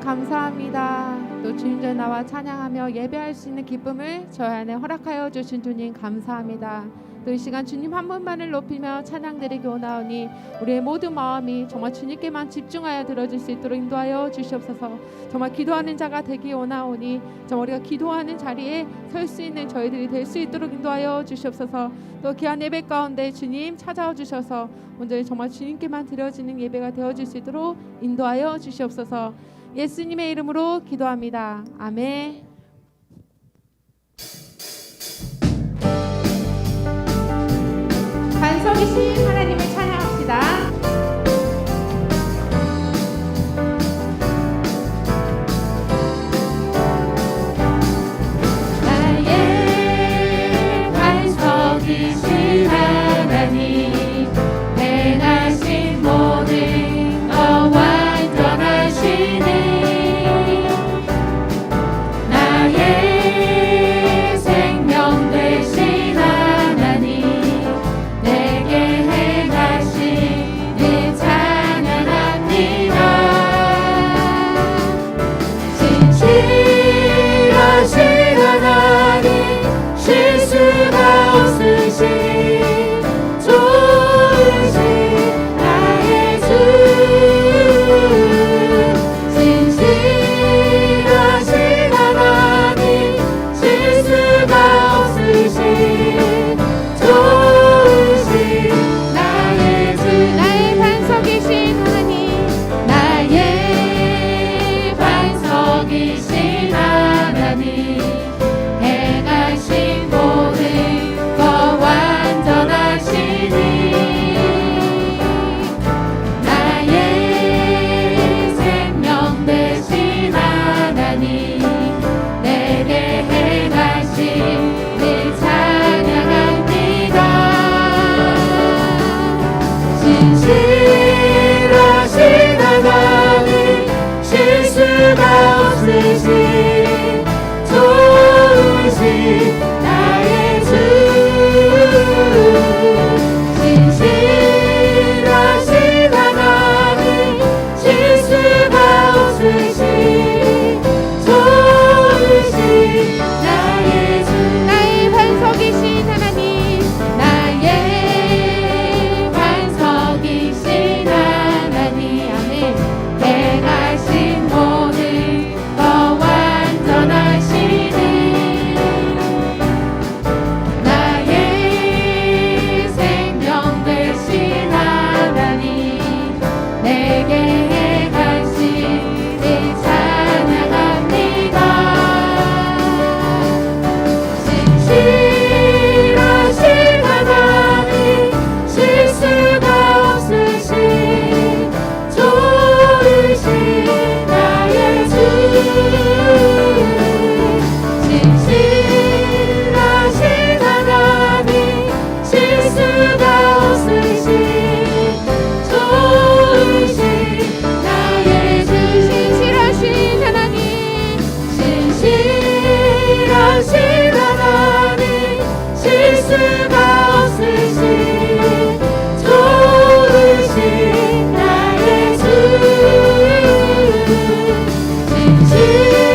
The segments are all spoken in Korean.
감사합니다. 또 주님 전에 나와 찬양하며 예배할 수 있는 기쁨을 저희 안에 허락하여 주신 주님 감사합니다. 또 이 시간 주님 한 분만을 높이며 찬양드리기 원하오니 우리의 모든 마음이 정말 주님께만 집중하여 들어줄 수 있도록 인도하여 주시옵소서. 정말 기도하는 자가 되기 원하오니 정말 우리가 기도하는 자리에 설 수 있는 저희들이 될 수 있도록 인도하여 주시옵소서. 또 귀한 예배 가운데 주님 찾아와 주셔서 온전히 정말 주님께만 드려지는 예배가 되어줄 수 있도록 인도하여 주시옵소서. 예수님의 이름으로 기도합니다. 아멘. 반석이신 하나님을 찬양합시다. 나의 반석이신 하나님, 행하신 모든 것 완전하시네. 나의 생명 되신 하나님, 내게 행하시는 찬양합니다. 진실하신 하나님, 실수가 없으신 좋으신 나의 주. 진실하신 하나님, 실수가 없으신 좋으신 나의 주. 나의 반석이신 하나님, 나의 반석이신 하나님, 행하신 모든 것 완전하시니. 나의 생명 되신 하나님, 내게 행하시는 찬양합니다. 진실하신 하나님, 실수가 없으신 좋으신 나의 주. 진실하신 하나님, 실수가 없으신 좋으신 나의 주. 나의 반석이신 하나님, 나의 반석이신 하나님, 아멘. 행하신 모든 것 완전하시네. 나의 생명 되신 하나님, 내게 행하시는 찬양합니다. 진실하신 하나님, 실수가 없으신 좋으신 나의 주. 진실하신 하나님, 실수가 없으신 좋으신 나의 주. 진실하신 하나님, 진실하신 하나님, 실수가 없으신 좋으신 나의 주. 진실하신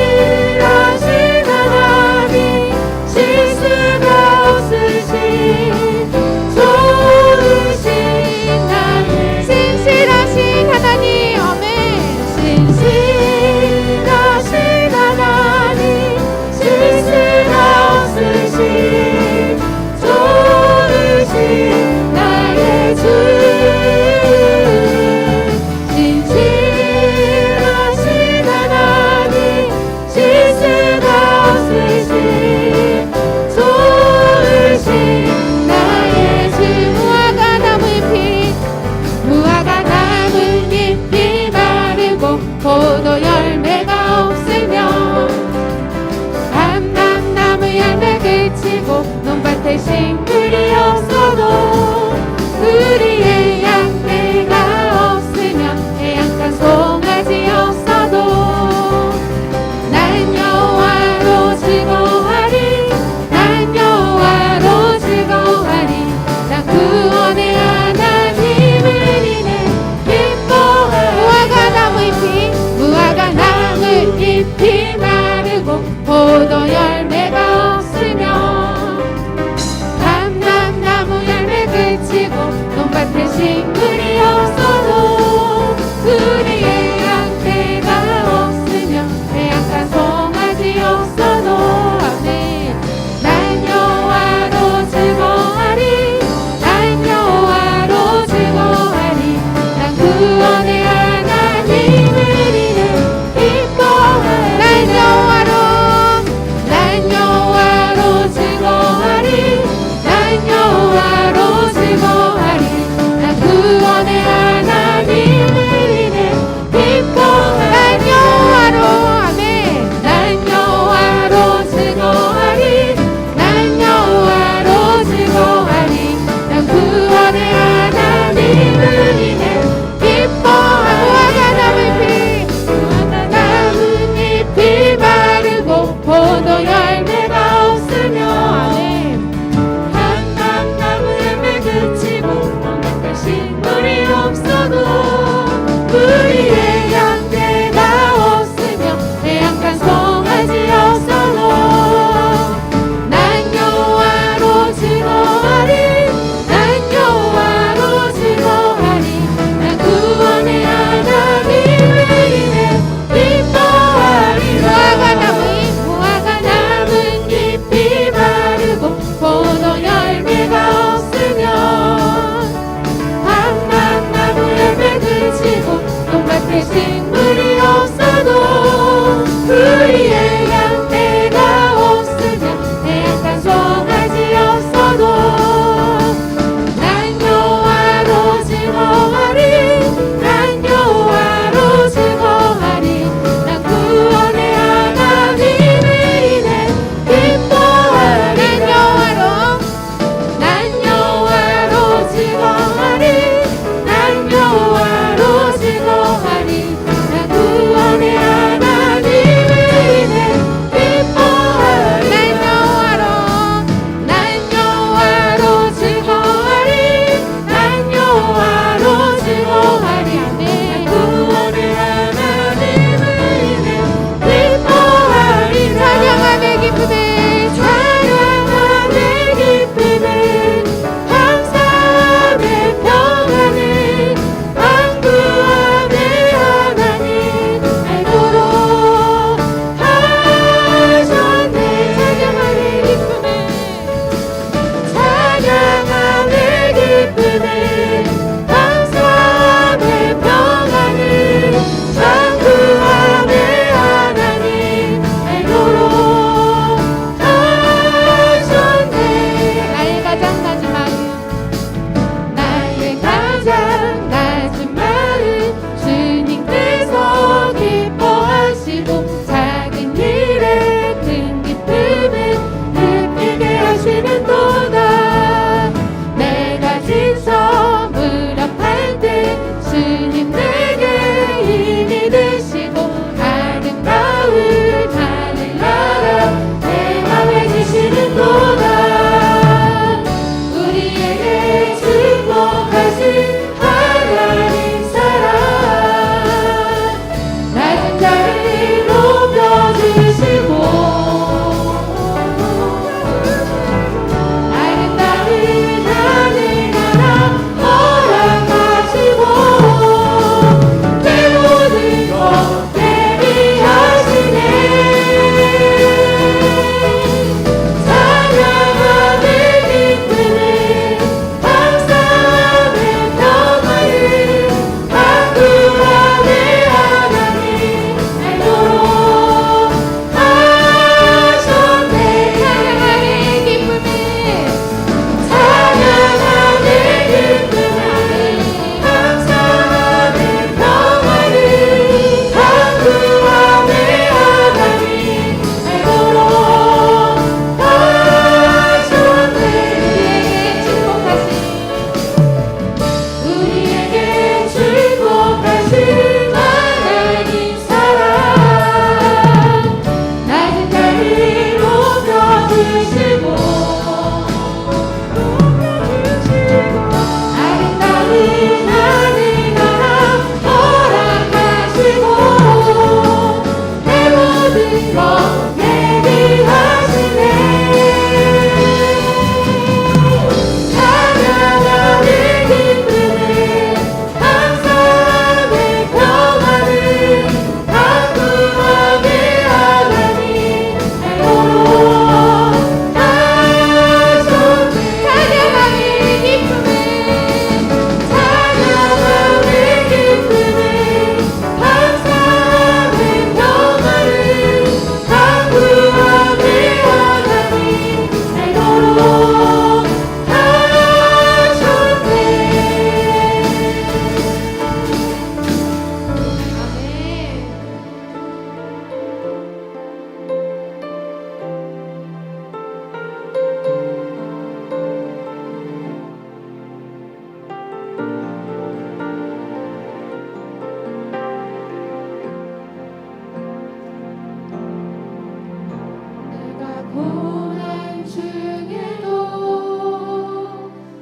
고난 중에도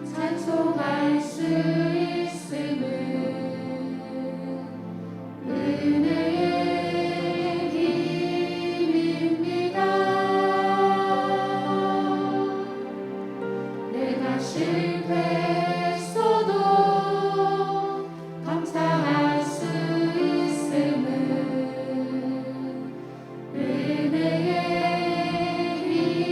찬송할 수 있음은 은혜의 힘입니다. 내가 실패했어도 감사할 수 있음은 은혜의 힘입니다.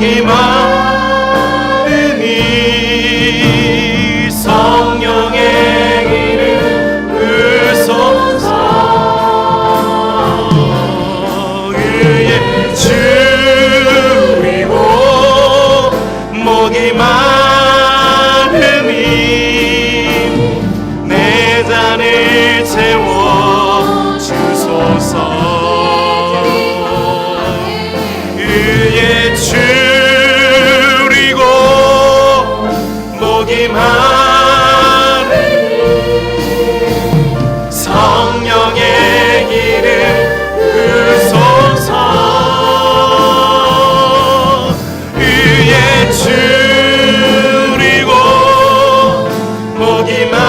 목이 마르니 성령의 기름 부으소서. 의에 줄이고 목이 마르니 내 잔을 채워 주소서. 의에 줄이고 목이 마르니 성령의 기름 부으소서. 의에 줄이고 목이 마르니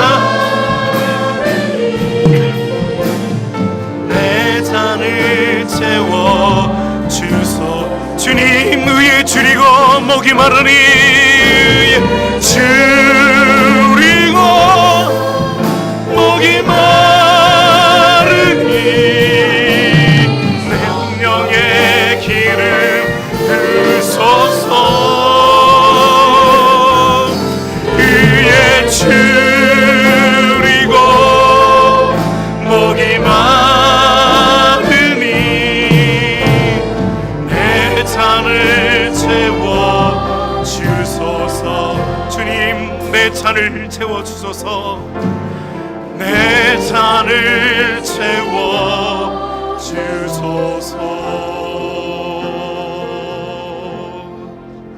내 잔을 채워 주소. 주님, 의에 줄이고 목이 마르니 의에 줄이고 목이 마르니 내 생명의 기름 부으소서. 의에 줄이고 목이 마르니 내 잔을 채워 주소서. 주님, 내 잔을 채워 주소서. 내 잔을 채워 주소서.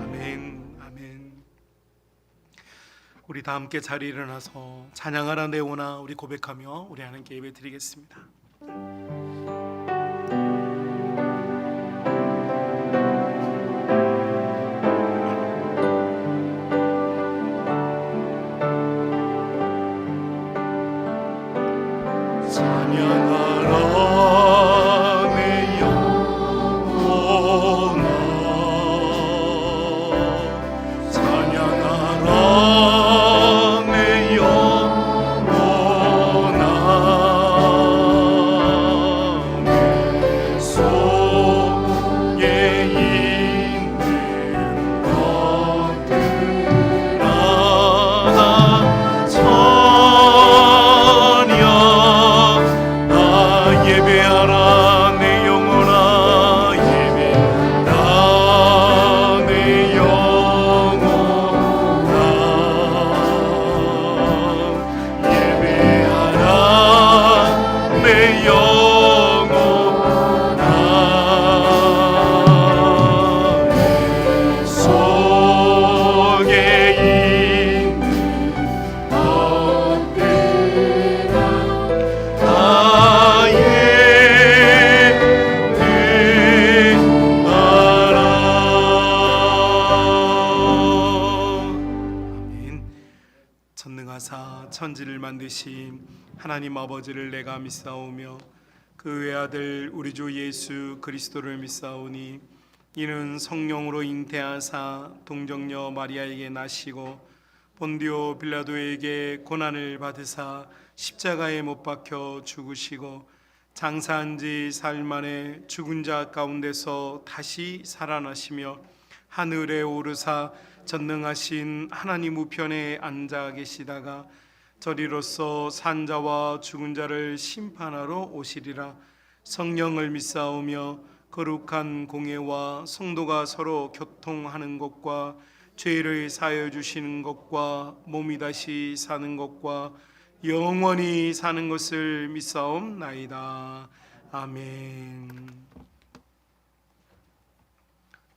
아멘, 아멘. 우리 다 함께 자리에 일어나서 찬양하라 내오나 우리 고백하며 우리 하나님께 예배 드리겠습니다. 찬양하라 내 영혼아 찬양하라 내 영혼아 내 속에 있는 것들아 예배하라 내 영혼아 예배하라 내 영혼아 예배하라 내 영혼아 내 속에 있는 것들아 다 전능하사 천지를 만드신 하나님 아버지를 내가 믿사오며 그 외아들 우리 주 예수 그리스도를 믿사오니 이는 성령으로 잉태하사 동정녀 마리아에게 나시고 본디오 빌라도에게 고난을 받으사 십자가에 못 박혀 죽으시고 장사한 지 사흘 만에 죽은 자 가운데서 다시 살아나시며 하늘에 오르사 전능하신 하나님 우편에 앉아 계시다가 저리로서 산자와 죽은 자를 심판하러 오시리라. 성령을 믿사오며 거룩한 공예와 성도가 서로 교통하는 것과 죄를 사하여 주시는 것과 몸이 다시 사는 것과 영원히 사는 것을 믿사옵나이다. 아멘.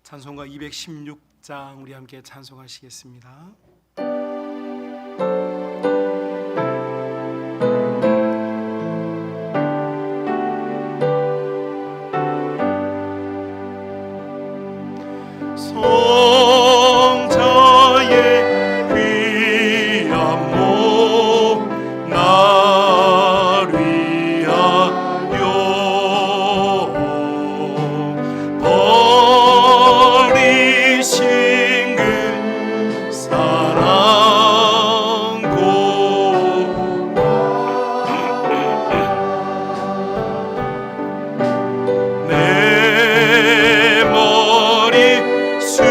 찬송가 216장 우리 함께 찬송하시겠습니다. 성자의 귀한 몸 날 위하여 버리신 그 사랑 고와 내 머리 숙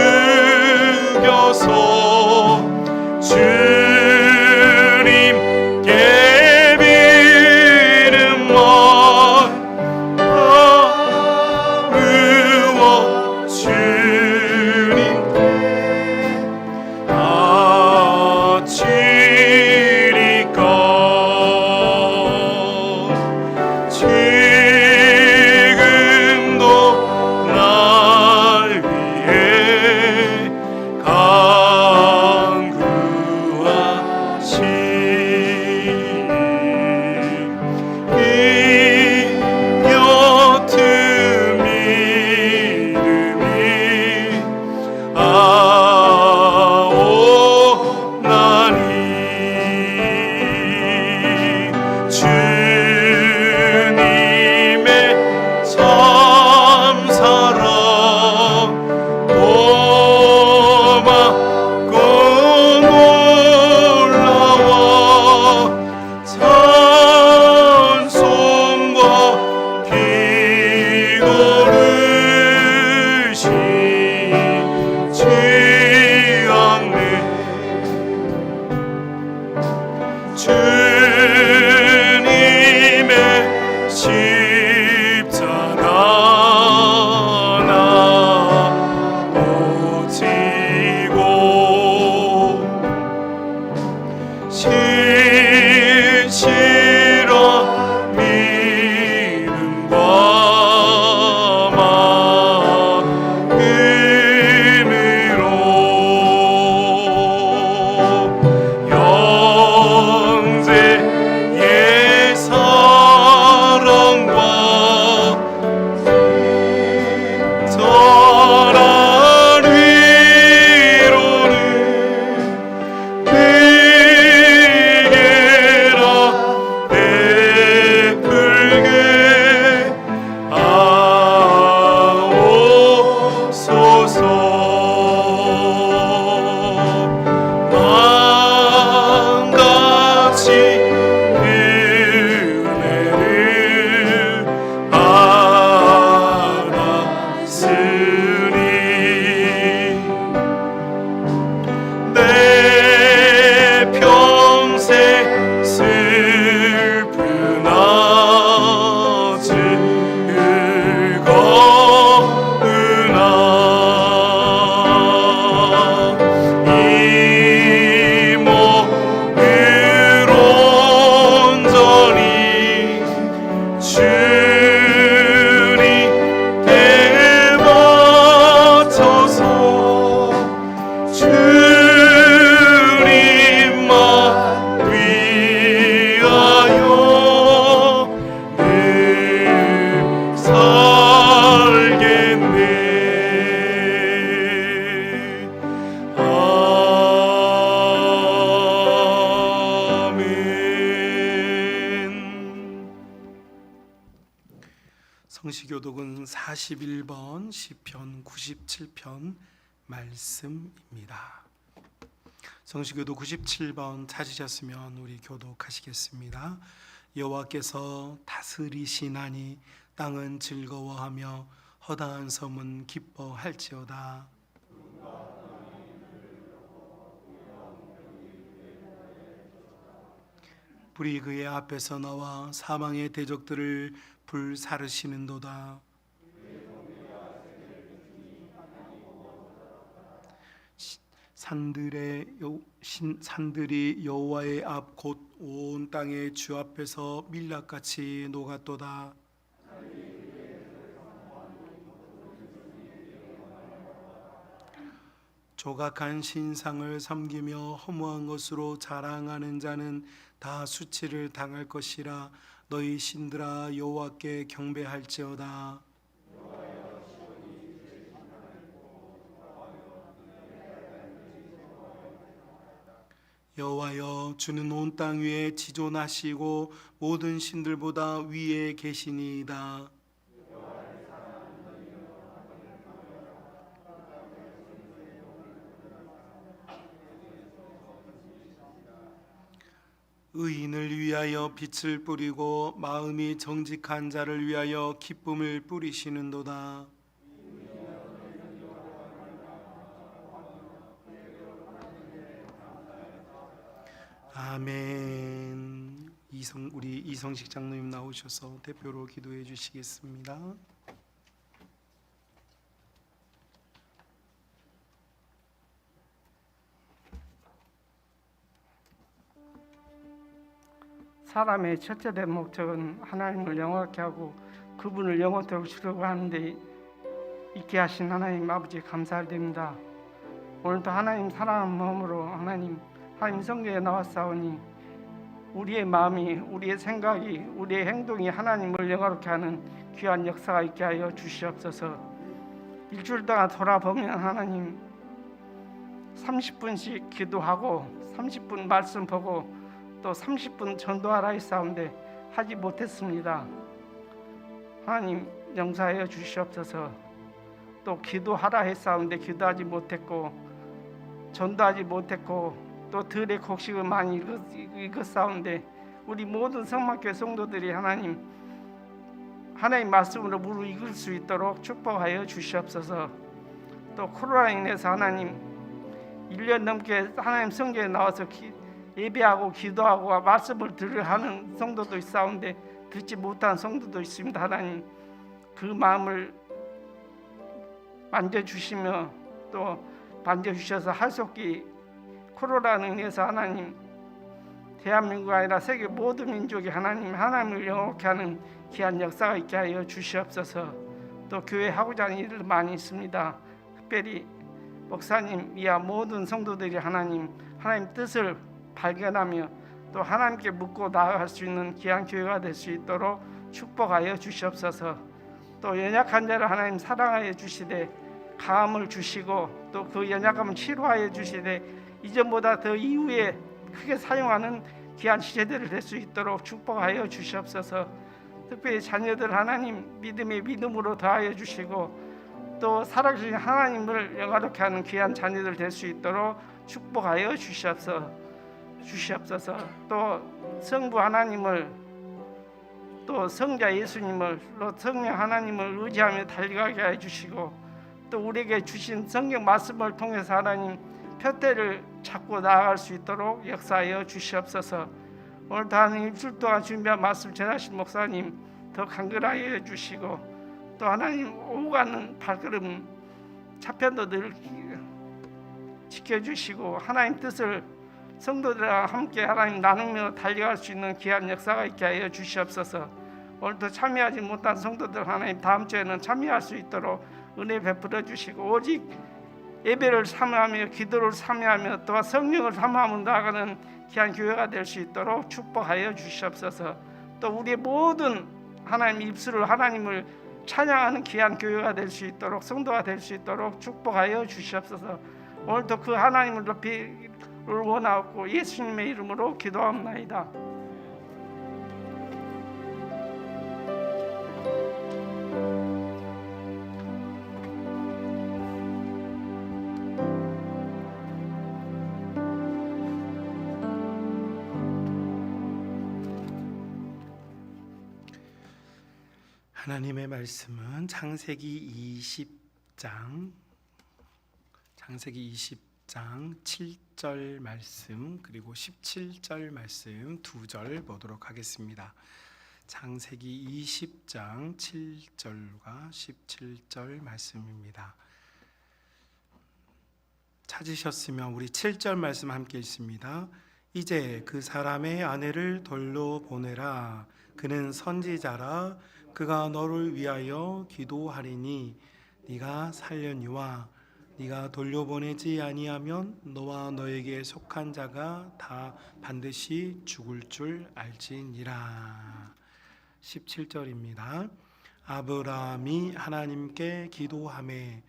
41번 시편 97편 말씀입니다. 성시교도 97번 찾으셨으면 우리 교독하시겠습니다. 여호와께서 다스리시나니 땅은 즐거워하며 허다한 섬은 기뻐할지어다. 불이 그의 앞에서 나와 사망의 대적들을 불사르시는도다. 산들이 여호와의 앞 곧 온 땅의 주 앞에서 밀락같이 녹았도다. 조각한 신상을 섬기며 허무한 것으로 자랑하는 자는 다 수치를 당할 것이라. 너희 신들아 여호와께 경배할지어다. 여호와여, 주는 온 땅 위에 지존하시고 모든 신들보다 위에 계시니이다. 의인을 위하여 빛을 뿌리고 마음이 정직한 자를 위하여 기쁨을 뿌리시는도다. 아멘. 우리 이성식 장로님 나오셔서 대표로 기도해 주시겠습니다. 사람의 첫째된 목적은 하나님을 영화롭게 하고 그분을 영원토록 주려고 하는데 있게 하신 하나님 아버지 감사드립니다. 오늘도 하나님 사랑하는 마음으로 하나님 성경에 나왔사오니 우리의 마음이, 우리의 생각이, 우리의 행동이 하나님을 영화롭게 하는 귀한 역사가 있게 하여 주시옵소서. 일주일 동안 돌아보면 하나님 30분씩 기도하고 30분 말씀 보고 또 30분 전도하라 했사온데 하지 못했습니다. 하나님 용서하여 주시옵소서. 또 기도하라 했사온데 기도하지 못했고 전도하지 못했고 또 들의 곡식을 많이 읽었사온데 우리 모든 성막교회 성도들이 하나님 말씀으로 무르익을 수 있도록 축복하여 주시옵소서. 또 코로나로 인해서 하나님 1년 넘게 하나님 성경에 나와서 예배하고 기도하고 말씀을 들으려 하는 성도도 있사온데 듣지 못한 성도도 있습니다. 하나님 그 마음을 만져주시며 또 만져주셔서 하속기 코로나로 인해서 하나님 대한민국 아니라 세계 모든 민족이 하나님을 영원케 하는 귀한 역사가 있게 하여 주시옵소서. 또 교회 하고자 하는 일들 많이 있습니다. 특별히 목사님 이하 모든 성도들이 하나님 뜻을 발견하며 또 하나님께 묻고 나아갈 수 있는 귀한 교회가 될 수 있도록 축복하여 주시옵소서. 또 연약한 자를 하나님 사랑하여 주시되 강함을 주시고 또 그 연약함을 치료하여 주시되 이전보다 더 이후에 크게 사용하는 귀한 시대들을 될 수 있도록 축복하여 주시옵소서. 특별히 자녀들 하나님 믿음으로 더하여 주시고 또 살아계신 하나님을 영화롭게 하는 귀한 자녀들 될 수 있도록 축복하여 주시옵소서. 또 성부 하나님을 또 성자 예수님을 또 성령 하나님을 의지하며 달려가게 해주시고 또 우리에게 주신 성경 말씀을 통해서 하나님 표대를 찾고 나아갈 수 있도록 역사하여 주시옵소서. 오늘도 하나님 일주일 동안 준비한 말씀 전하신 목사님 더 간결하게 해주시고 또 하나님 오고 가는 발걸음 차편도 늘 지켜주시고 하나님 뜻을 성도들과 함께 하나님 나누며 달려갈 수 있는 귀한 역사가 있게 하여 주시옵소서. 오늘도 참여하지 못한 성도들 하나님 다음 주에는 참여할 수 있도록 은혜 베풀어 주시고 오직 예배를 사모하며 기도를 사모하며 또한 성령을 사모하며 나아가는 귀한 교회가 될 수 있도록 축복하여 주시옵소서. 또 우리의 모든 하나님 입술을 하나님을 찬양하는 귀한 교회가 될 수 있도록 성도가 될 수 있도록 축복하여 주시옵소서. 오늘도 그 하나님을 높이를 원하옵고 예수님의 이름으로 기도합나이다. 하나님의 말씀은 창세기 20장 7절 말씀 그리고 17절 말씀 두 절 보도록 하겠습니다. 창세기 20장 7절과 17절 말씀입니다. 찾으셨으면 우리 7절 말씀 함께 읽습니다. 이제 그 사람의 아내를 돌로 보내라. 그는 선지자라. 그가 너를 위하여 기도하리니 네가 살려니와 네가 돌려보내지 아니하면 너와 너에게 속한 자가 다 반드시 죽을 줄 알지니라. 17절입니다. 아브라함이 하나님께 기도하매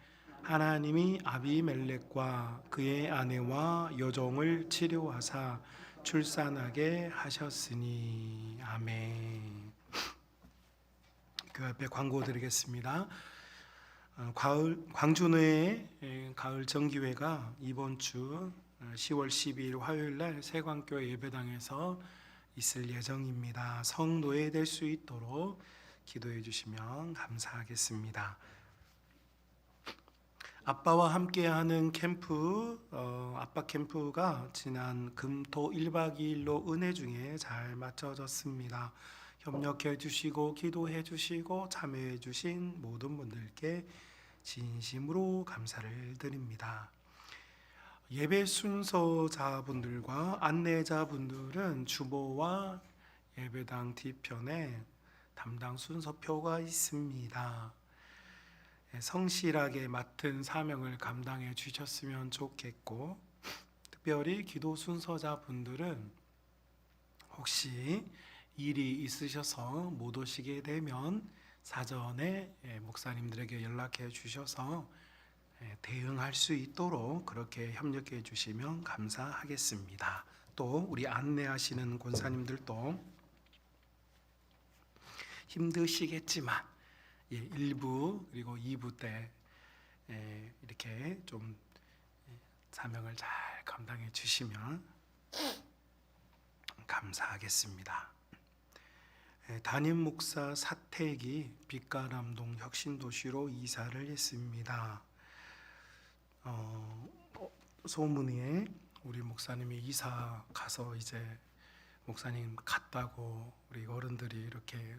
하나님이 아비멜렉과 그의 아내와 여종을 치료하사 출산하게 하셨으니. 아멘. 그 앞에 광고 드리겠습니다. 광주의 가을 정기회가 이번 주 10월 12일 화요일 날 세광교회 예배당에서 있을 예정입니다. 성도회 될 수 있도록 기도해 주시면 감사하겠습니다. 아빠와 함께하는 캠프, 아빠 캠프가 지난 금토 1박 2일로 은혜 중에 잘 맞춰졌습니다. 협력해 주시고 기도해 주시고 참여해 주신 모든 분들께 진심으로 감사를 드립니다. 예배 순서자분들과 안내자분들은 주보와 예배당 뒤편에 담당 순서표가 있습니다. 성실하게 맡은 사명을 감당해 주셨으면 좋겠고, 특별히 기도 순서자분들은 혹시 일이 있으셔서 못 오시게 되면 사전에 목사님들에게 연락해 주셔서 대응할 수 있도록 그렇게 협력해 주시면 감사하겠습니다. 또 우리 안내하시는 권사님들도 힘드시겠지만 1부 그리고 2부 때 이렇게 좀 사명을 잘 감당해 주시면 감사하겠습니다. 담임 목사 사택이 빛가람동 혁신도시로 이사를 했습니다. 소문에 우리 목사님이 이사 가서 이제 목사님 갔다고 우리 어른들이 이렇게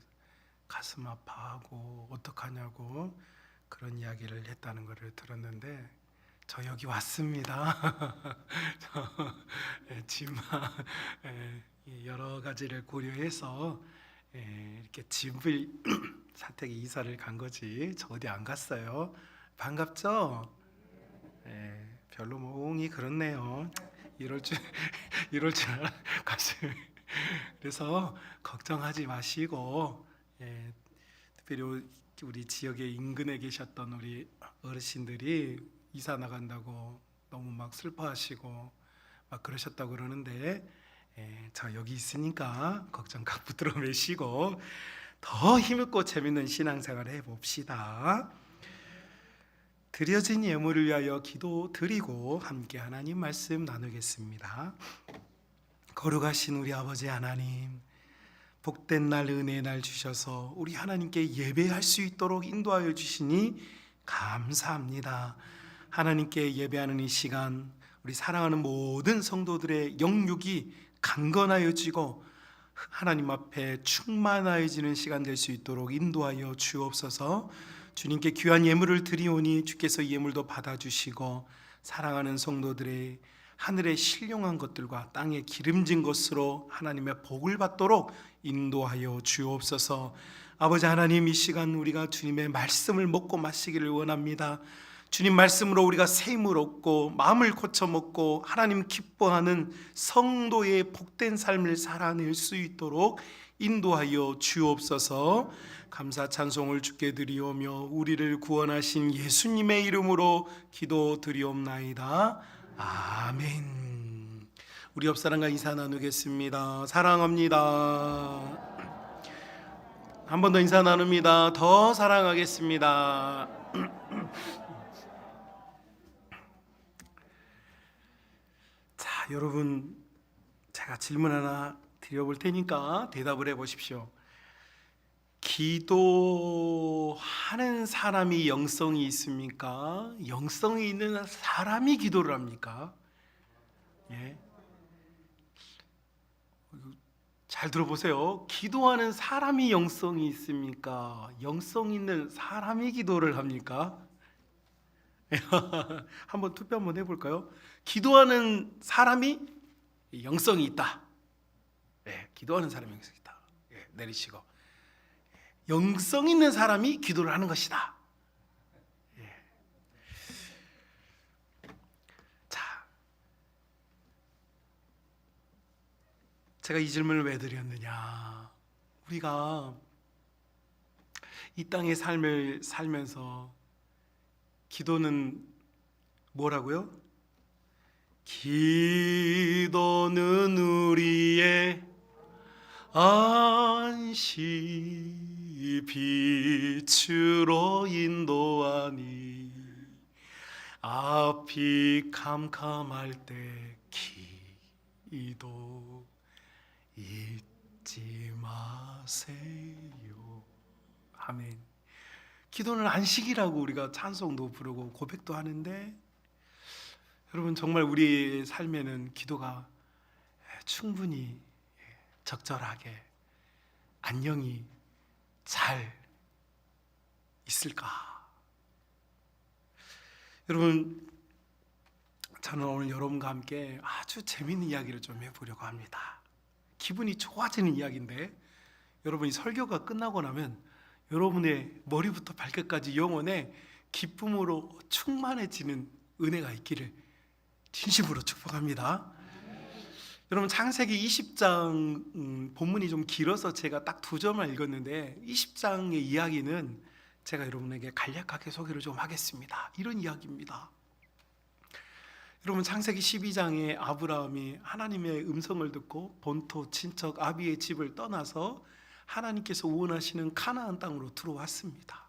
가슴 아파하고 어떡하냐고 그런 이야기를 했다는 것을 들었는데 저 여기 왔습니다. 지만 여러 가지를 고려해서 이렇게 집을 사택에 이사를 간 거지 저 어디 안 갔어요. 반갑죠? 별로 몽이 그렇네요. 이럴 줄 알아 가슴. 그래서 걱정하지 마시고 특별히 우리 지역의 인근에 계셨던 우리 어르신들이 이사 나간다고 너무 막 슬퍼하시고 막 그러셨다고 그러는데 저 여기 있으니까 걱정 각 붙들어 매시고 더 힘있고 재밌는 신앙생활을 해봅시다. 드려진 예물을 위하여 기도 드리고 함께 하나님 말씀 나누겠습니다. 거룩하신 우리 아버지 하나님, 복된 날 은혜의 날 주셔서 우리 하나님께 예배할 수 있도록 인도하여 주시니 감사합니다. 하나님께 예배하는 이 시간 우리 사랑하는 모든 성도들의 영육이 강건하여지고 하나님 앞에 충만하여지는 시간 될 수 있도록 인도하여 주옵소서. 주님께 귀한 예물을 드리오니 주께서 이 예물도 받아주시고 사랑하는 성도들의 하늘의 신령한 것들과 땅에 기름진 것으로 하나님의 복을 받도록 인도하여 주옵소서. 아버지 하나님, 이 시간 우리가 주님의 말씀을 먹고 마시기를 원합니다. 주님 말씀으로 우리가 새 힘을 얻고 마음을 고쳐 먹고 하나님 기뻐하는 성도의 복된 삶을 살아낼 수 있도록 인도하여 주옵소서. 감사 찬송을 주께 드리오며 우리를 구원하신 예수님의 이름으로 기도드리옵나이다. 아멘. 우리 옆 사람과 인사 나누겠습니다. 사랑합니다. 한 번 더 인사 나눕니다. 더 사랑하겠습니다. 자, 여러분, 제가 질문 하나 드려볼 테니까 대답을 해보십시오. 기도하는 사람이 영성이 있습니까? 영성이 있는 사람이 기도를 합니까? 예. 잘 들어보세요. 기도하는 사람이 영성이 있습니까? 영성 있는 사람이 기도를 합니까? 한번 투표 한번 해볼까요? 기도하는 사람이 영성이 있다. 예, 기도하는 사람이 영성이 있다. 예, 내리시고. 영성 있는 사람이 기도를 하는 것이다. 예. 자, 제가 이 질문을 왜 드렸느냐? 우리가 이 땅의 삶을 살면서 기도는 뭐라고요? 기도는 우리의 안식 빛으로 인도하니 앞이 캄캄할 때 기도 잊지 마세요. 아멘. 기도는 안식이라고 우리가 찬송도 부르고 고백도 하는데, 여러분 정말 우리의 삶에는 기도가 충분히 적절하게 안녕히 잘 있을까? 여러분, 저는 오늘 여러분과 함께 아주 재미있는 이야기를 좀 해보려고 합니다. 기분이 좋아지는 이야기인데, 여러분이 설교가 끝나고 나면 여러분의 머리부터 발끝까지 영혼에 기쁨으로 충만해지는 은혜가 있기를 진심으로 축복합니다. 여러분, 창세기 20장 본문이 좀 길어서 제가 딱 2절만 읽었는데, 20장의 이야기는 제가 여러분에게 간략하게 소개를 좀 하겠습니다. 이런 이야기입니다. 여러분, 창세기 12장에 아브라함이 하나님의 음성을 듣고 본토 친척 아비의 집을 떠나서 하나님께서 원하시는 가나안 땅으로 들어왔습니다.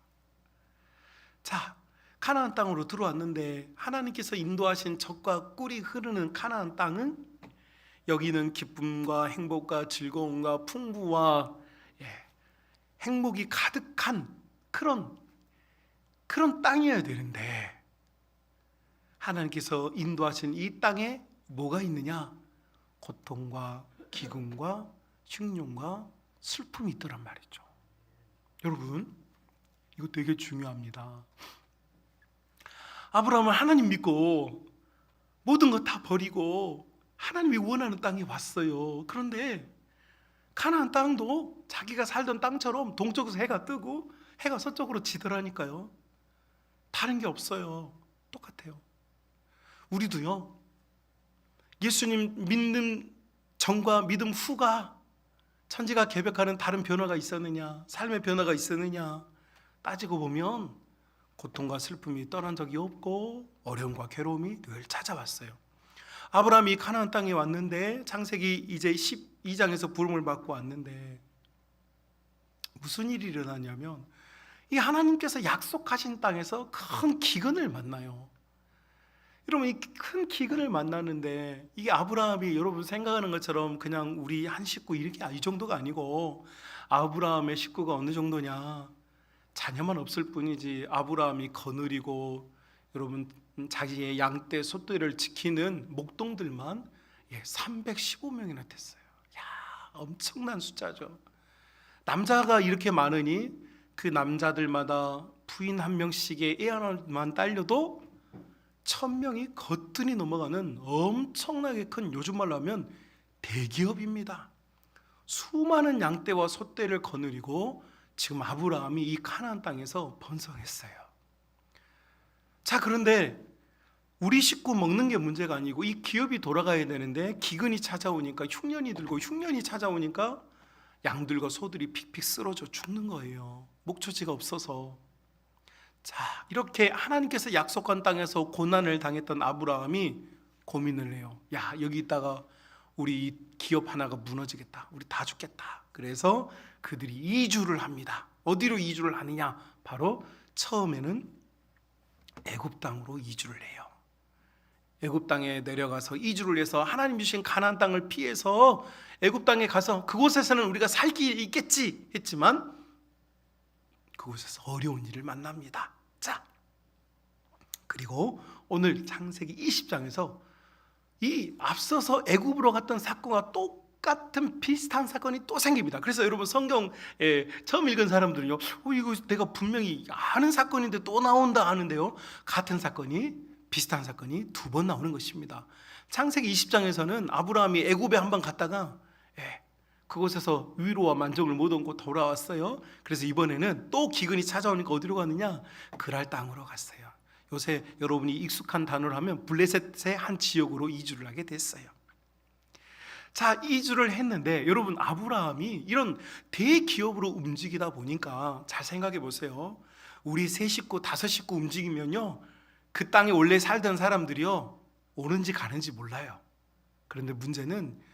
자, 가나안 땅으로 들어왔는데 하나님께서 인도하신 젖과 꿀이 흐르는 가나안 땅은, 여기는 기쁨과 행복과 즐거움과 풍부와 행복이 가득한 그런 땅이어야 되는데, 하나님께서 인도하신 이 땅에 뭐가 있느냐? 고통과 기근과 흉년과 슬픔이 있더란 말이죠. 여러분, 이거 되게 중요합니다. 아브라함은 하나님 믿고 모든 것 다 버리고 하나님이 원하는 땅에 왔어요. 그런데 가나안 땅도 자기가 살던 땅처럼 동쪽에서 해가 뜨고 해가 서쪽으로 지더라니까요. 다른 게 없어요. 똑같아요. 우리도요, 예수님 믿는 전과 믿음 후가 천지가 개벽하는 다른 변화가 있었느냐, 삶의 변화가 있었느냐 따지고 보면 고통과 슬픔이 떠난 적이 없고 어려움과 괴로움이 늘 찾아왔어요. 아브라함이 가나안 땅에 왔는데, 창세기 이제 12장에서 부름을 받고 왔는데 무슨 일이 일어나냐면, 이 하나님께서 약속하신 땅에서 큰 기근을 만나요. 여러분, 이 큰 기근을 만나는데, 이게 아브라함이 여러분 생각하는 것처럼 그냥 우리 한 식구 이렇게 이 정도가 아니고, 아브라함의 식구가 어느 정도냐, 자녀만 없을 뿐이지 아브라함이 거느리고 여러분 자기의 양떼 소떼를 지키는 목동들만 315명이나 됐어요. 야, 엄청난 숫자죠. 남자가 이렇게 많으니 그 남자들마다 부인 한 명씩의 애 하나만 딸려도 1000명이 거뜬히 넘어가는 엄청나게 큰, 요즘 말로 하면 대기업입니다. 수많은 양떼와 소떼를 거느리고 지금 아브라함이 이 가나안 땅에서 번성했어요. 자, 그런데 우리 식구 먹는 게 문제가 아니고 이 기업이 돌아가야 되는데, 기근이 찾아오니까, 흉년이 들고 흉년이 찾아오니까 양들과 소들이 픽픽 쓰러져 죽는 거예요. 목초지가 없어서. 자, 이렇게 하나님께서 약속한 땅에서 고난을 당했던 아브라함이 고민을 해요. 야, 여기 있다가 우리 이 기업 하나가 무너지겠다, 우리 다 죽겠다. 그래서 그들이 이주를 합니다. 어디로 이주를 하느냐? 바로 처음에는 애굽 땅으로 이주를 해요. 애굽 땅에 내려가서 이주를 해서 하나님 주신 가나안 땅을 피해서 애굽 땅에 가서 그곳에서는 우리가 살 길이 있겠지 했지만, 그곳에서 어려운 일을 만납니다. 자, 그리고 오늘 창세기 20장에서 이 앞서서 애굽으로 갔던 사건과 똑같은 비슷한 사건이 또 생깁니다. 그래서 여러분 성경 처음 읽은 사람들은요, 이거 내가 분명히 아는 사건인데 또 나온다 하는데요, 같은 사건이, 비슷한 사건이 두 번 나오는 것입니다. 창세기 20장에서는 아브라함이 애굽에 한번 갔다가 그곳에서 위로와 만족을 못 얻고 돌아왔어요. 그래서 이번에는 또 기근이 찾아오니까 어디로 가느냐? 그랄 땅으로 갔어요. 요새 여러분이 익숙한 단어로 하면 블레셋의 한 지역으로 이주를 하게 됐어요. 자, 이주를 했는데 여러분, 아브라함이 이런 대기업으로 움직이다 보니까 잘 생각해 보세요. 우리 3식구 5식구 움직이면요, 그 땅에 원래 살던 사람들이요, 오는지 가는지 몰라요. 그런데 문제는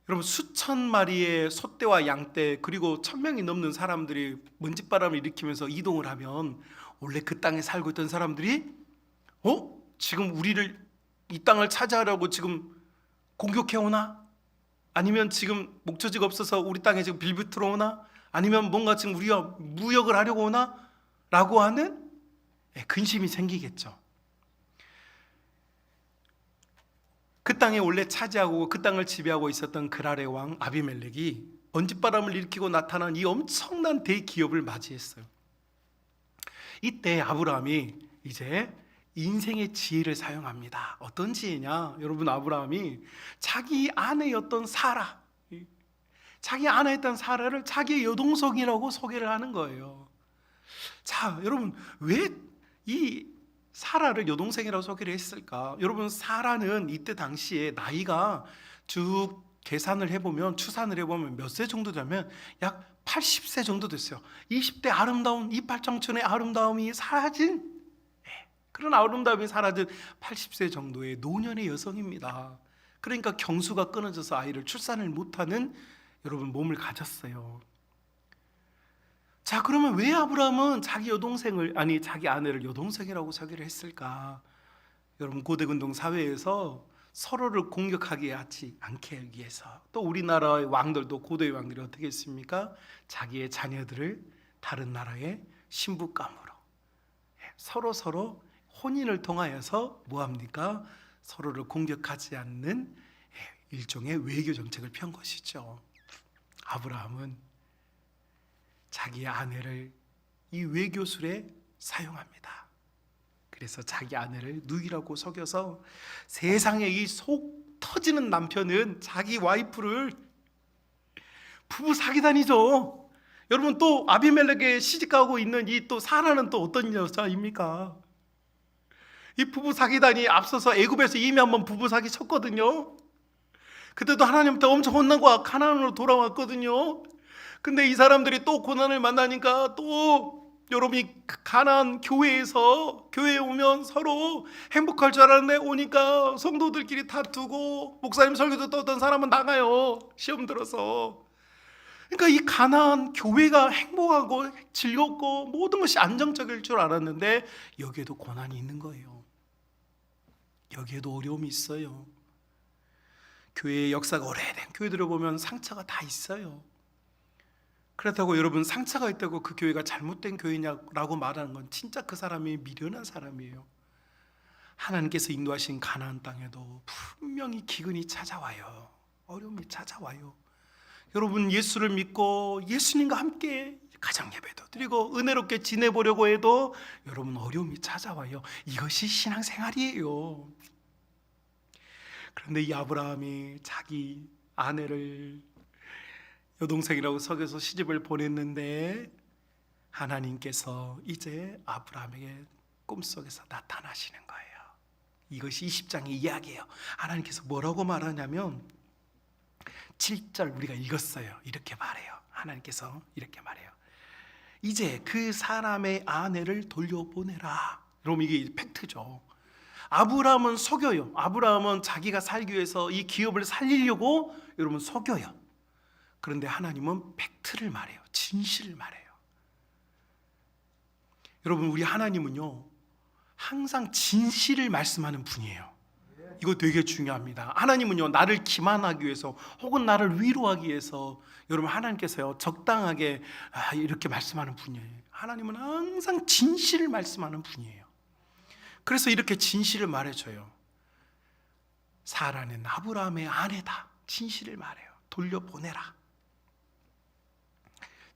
여러분, 수천 마리의 소떼와 양떼, 그리고 1000명이 넘는 사람들이 먼지바람을 일으키면서 이동을 하면 원래 그 땅에 살고 있던 사람들이 지금 우리를, 이 땅을 차지하려고 지금 공격해 오나? 아니면 지금 목초지가 없어서 우리 땅에 지금 빌붙들어 오나? 아니면 뭔가 지금 우리와 무역을 하려고 오나? 라고 하는 근심이 생기겠죠. 그 땅에 원래 차지하고 그 땅을 지배하고 있었던 그랄의 왕 아비멜렉이 먼지바람을 일으키고 나타난 이 엄청난 대기업을 맞이했어요. 이때 아브라함이 이제 인생의 지혜를 사용합니다. 어떤 지혜냐? 여러분, 아브라함이 자기 아내였던 사라, 자기 아내였던 사라를 자기의 여동생이라고 소개를 하는 거예요. 자, 여러분, 왜 이 사라를 여동생이라고 소개를 했을까? 여러분, 사라는 이때 당시에 나이가 쭉 계산을 해보면, 추산을 해보면 몇 세 정도 되면 약 80세 정도 됐어요. 20대 아름다운, 이빨 청춘의 아름다움이 사라진, 그런 아름다움이 사라진 80세 정도의 노년의 여성입니다. 그러니까 경수가 끊어져서 아이를 출산을 못하는 여러분 몸을 가졌어요. 자, 그러면 왜 아브라함은 자기 아내를 여동생이라고 소개를 했을까? 여러분, 고대근동 사회에서 서로를 공격하게 하지 않게 위해서, 또 우리나라의 왕들도, 고대의 왕들이 어떻게 했습니까? 자기의 자녀들을 다른 나라의 신부감으로 서로 혼인을 통하여서 뭐합니까? 서로를 공격하지 않는 일종의 외교 정책을 편 것이죠. 아브라함은 자기의 아내를 이 외교술에 사용합니다. 그래서 자기 아내를 누이라고 속여서 세상에 이 속 터지는 남편은 자기 와이프를 부부 사기단이죠. 여러분, 또 아비멜렉에 시집가고 있는 이 또 사라는 또 어떤 여자입니까? 이 부부 사기단이 앞서서 애굽에서 이미 한번 부부 사기 쳤거든요. 그때도 하나님한테 엄청 혼나고 가나안으로 돌아왔거든요. 근데 이 사람들이 또 고난을 만나니까 또 여러분이 가나안 교회에 오면 서로 행복할 줄 알았는데 오니까 성도들끼리 다투고 목사님 설교 듣던 어떤 사람은 나가요, 시험 들어서. 그러니까 이 가나안 교회가 행복하고 즐겁고 모든 것이 안정적일 줄 알았는데 여기에도 고난이 있는 거예요. 여기에도 어려움이 있어요. 교회의 역사가 오래된 교회들을 보면 상처가 다 있어요. 그렇다고 여러분, 상처가 있다고 그 교회가 잘못된 교회냐라고 말하는 건 진짜 그 사람이 미련한 사람이에요. 하나님께서 인도하신 가나안 땅에도 분명히 기근이 찾아와요. 어려움이 찾아와요. 여러분, 예수를 믿고 예수님과 함께 가정 예배도 드리고 은혜롭게 지내보려고 해도 여러분, 어려움이 찾아와요. 이것이 신앙생활이에요. 그런데 이 아브라함이 자기 아내를 여동생이라고 속여서 시집을 보냈는데 하나님께서 이제 아브라함에게 꿈속에서 나타나시는 거예요. 이것이 20장의 이야기예요. 하나님께서 뭐라고 말하냐면 7절 우리가 읽었어요. 이렇게 말해요. 하나님께서 이렇게 말해요. 이제 그 사람의 아내를 돌려보내라. 그럼 이게 팩트죠. 아브라함은 속여요. 아브라함은 자기가 살기 위해서 이 기업을 살리려고 여러분 속여요. 그런데 하나님은 팩트를 말해요. 진실을 말해요. 여러분, 우리 하나님은요 항상 진실을 말씀하는 분이에요. 이거 되게 중요합니다. 하나님은요 나를 기만하기 위해서 혹은 나를 위로하기 위해서 여러분 하나님께서요 적당하게 이렇게 말씀하는 분이에요. 하나님은 항상 진실을 말씀하는 분이에요. 그래서 이렇게 진실을 말해줘요. 사라는 아브라함의 아내다. 진실을 말해요. 돌려보내라.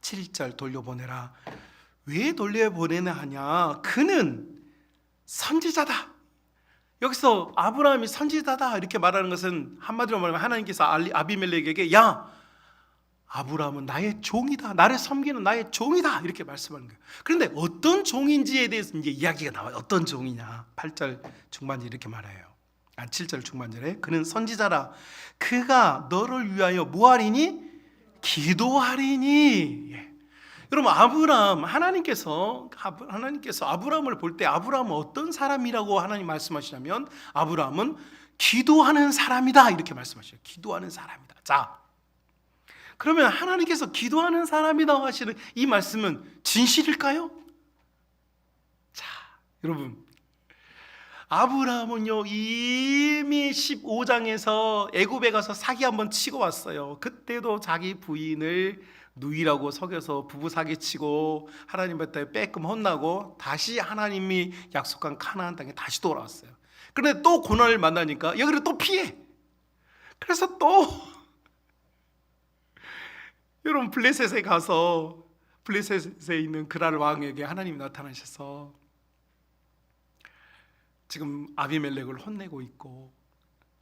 7절 돌려보내라. 왜 돌려보내냐 하냐, 그는 선지자다. 여기서 아브라함이 선지자다 이렇게 말하는 것은 한마디로 말하면 하나님께서 아비멜렉에게 야, 아브라함은 나의 종이다, 나를 섬기는 나의 종이다 이렇게 말씀하는 거예요. 그런데 어떤 종인지에 대해서 이제 이야기가 나와요. 어떤 종이냐, 8절 중반절에 이렇게 말해요. 7절 중반절에 그는 선지자라. 그가 너를 위하여 뭐하리니? 기도하리니. 예. 여러분, 하나님께서 아브라함을 볼 때 아브라함은 어떤 사람이라고 하나님 말씀하시냐면 아브라함은 기도하는 사람이다 이렇게 말씀하셔요. 기도하는 사람이다. 자, 그러면 하나님께서 기도하는 사람이다 하시는 이 말씀은 진실일까요? 자, 여러분, 아브라함은요 이미 15장에서 애굽에 가서 사기 한번 치고 왔어요. 그때도 자기 부인을 누이라고 속여서 부부 사기치고 하나님한테 빼끔 혼나고 다시 하나님이 약속한 가나안 땅에 다시 돌아왔어요. 그런데 또 고난을 만나니까 여기를 또 피해. 그래서 또 여러분, 블레셋에 가서 블레셋에 있는 그랄 왕에게 하나님이 나타나셔서 지금 아비멜렉을 혼내고 있고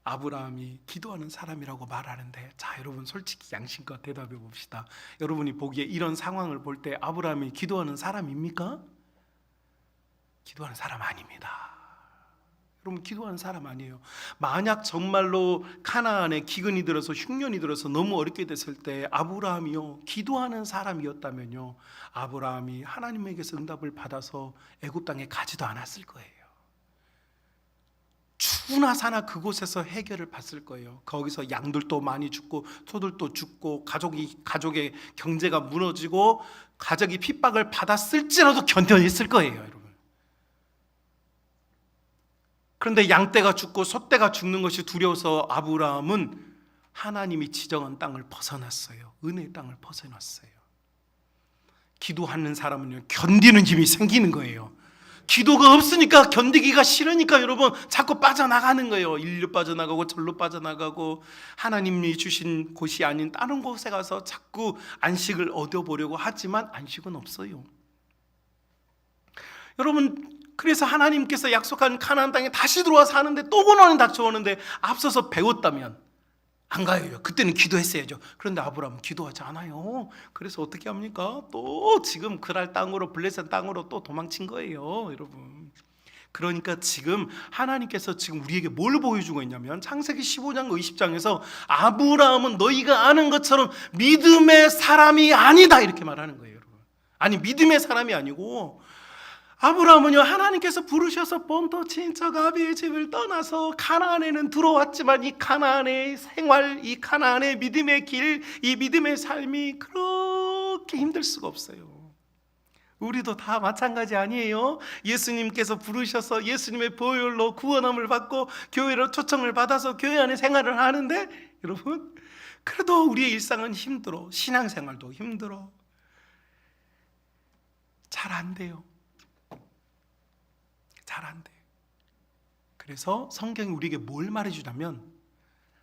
아브라함이 기도하는 사람이라고 말하는데, 자, 여러분 솔직히 양심껏 대답해 봅시다. 여러분이 보기에 이런 상황을 볼 때 아브라함이 기도하는 사람입니까? 기도하는 사람 아닙니다. 여러분, 기도하는 사람 아니에요. 만약 정말로 가나안에 기근이 들어서 흉년이 들어서 너무 어렵게 됐을 때 아브라함이요 기도하는 사람이었다면요 아브라함이 하나님에게서 응답을 받아서 애굽 땅에 가지도 않았을 거예요. 추나 사나 그곳에서 해결을 받을 거예요. 거기서 양들도 많이 죽고 소들도 죽고 가족의 경제가 무너지고 가족이 핍박을 받았을지라도 견뎌냈을 거예요, 여러분. 그런데 양떼가 죽고 소떼가 죽는 것이 두려워서 아브라함은 하나님이 지정한 땅을 벗어났어요. 은혜의 땅을 벗어났어요. 기도하는 사람은요 견디는 힘이 생기는 거예요. 기도가 없으니까, 견디기가 싫으니까 여러분 자꾸 빠져나가는 거예요. 일로 빠져나가고 절로 빠져나가고 하나님이 주신 곳이 아닌 다른 곳에 가서 자꾸 안식을 얻어보려고 하지만 안식은 없어요. 여러분, 그래서 하나님께서 약속한 가나안 땅에 다시 들어와 사는데 또 고난이 닥쳐오는데 앞서서 배웠다면 안 가요. 그때는 기도했어야죠. 그런데 아브라함은 기도하지 않아요. 그래서 어떻게 합니까? 또 지금 그랄 땅으로, 블레셋 땅으로 또 도망친 거예요, 여러분. 그러니까 지금 하나님께서 지금 우리에게 뭘 보여주고 있냐면 창세기 15장 20장에서 아브라함은 너희가 아는 것처럼 믿음의 사람이 아니다 이렇게 말하는 거예요, 여러분. 아니, 믿음의 사람이 아니고 아브라함은요 하나님께서 부르셔서 본토 친척 아비의 집을 떠나서 가나안에는 들어왔지만 이 가나안의 생활, 이 가나안의 믿음의 길, 이 믿음의 삶이 그렇게 힘들 수가 없어요. 우리도 다 마찬가지 아니에요? 예수님께서 부르셔서 예수님의 보혈로 구원함을 받고 교회로 초청을 받아서 교회 안에 생활을 하는데 여러분, 그래도 우리의 일상은 힘들어. 신앙생활도 힘들어. 잘 안 돼요. 잘 안 돼. 그래서 성경이 우리에게 뭘 말해주냐면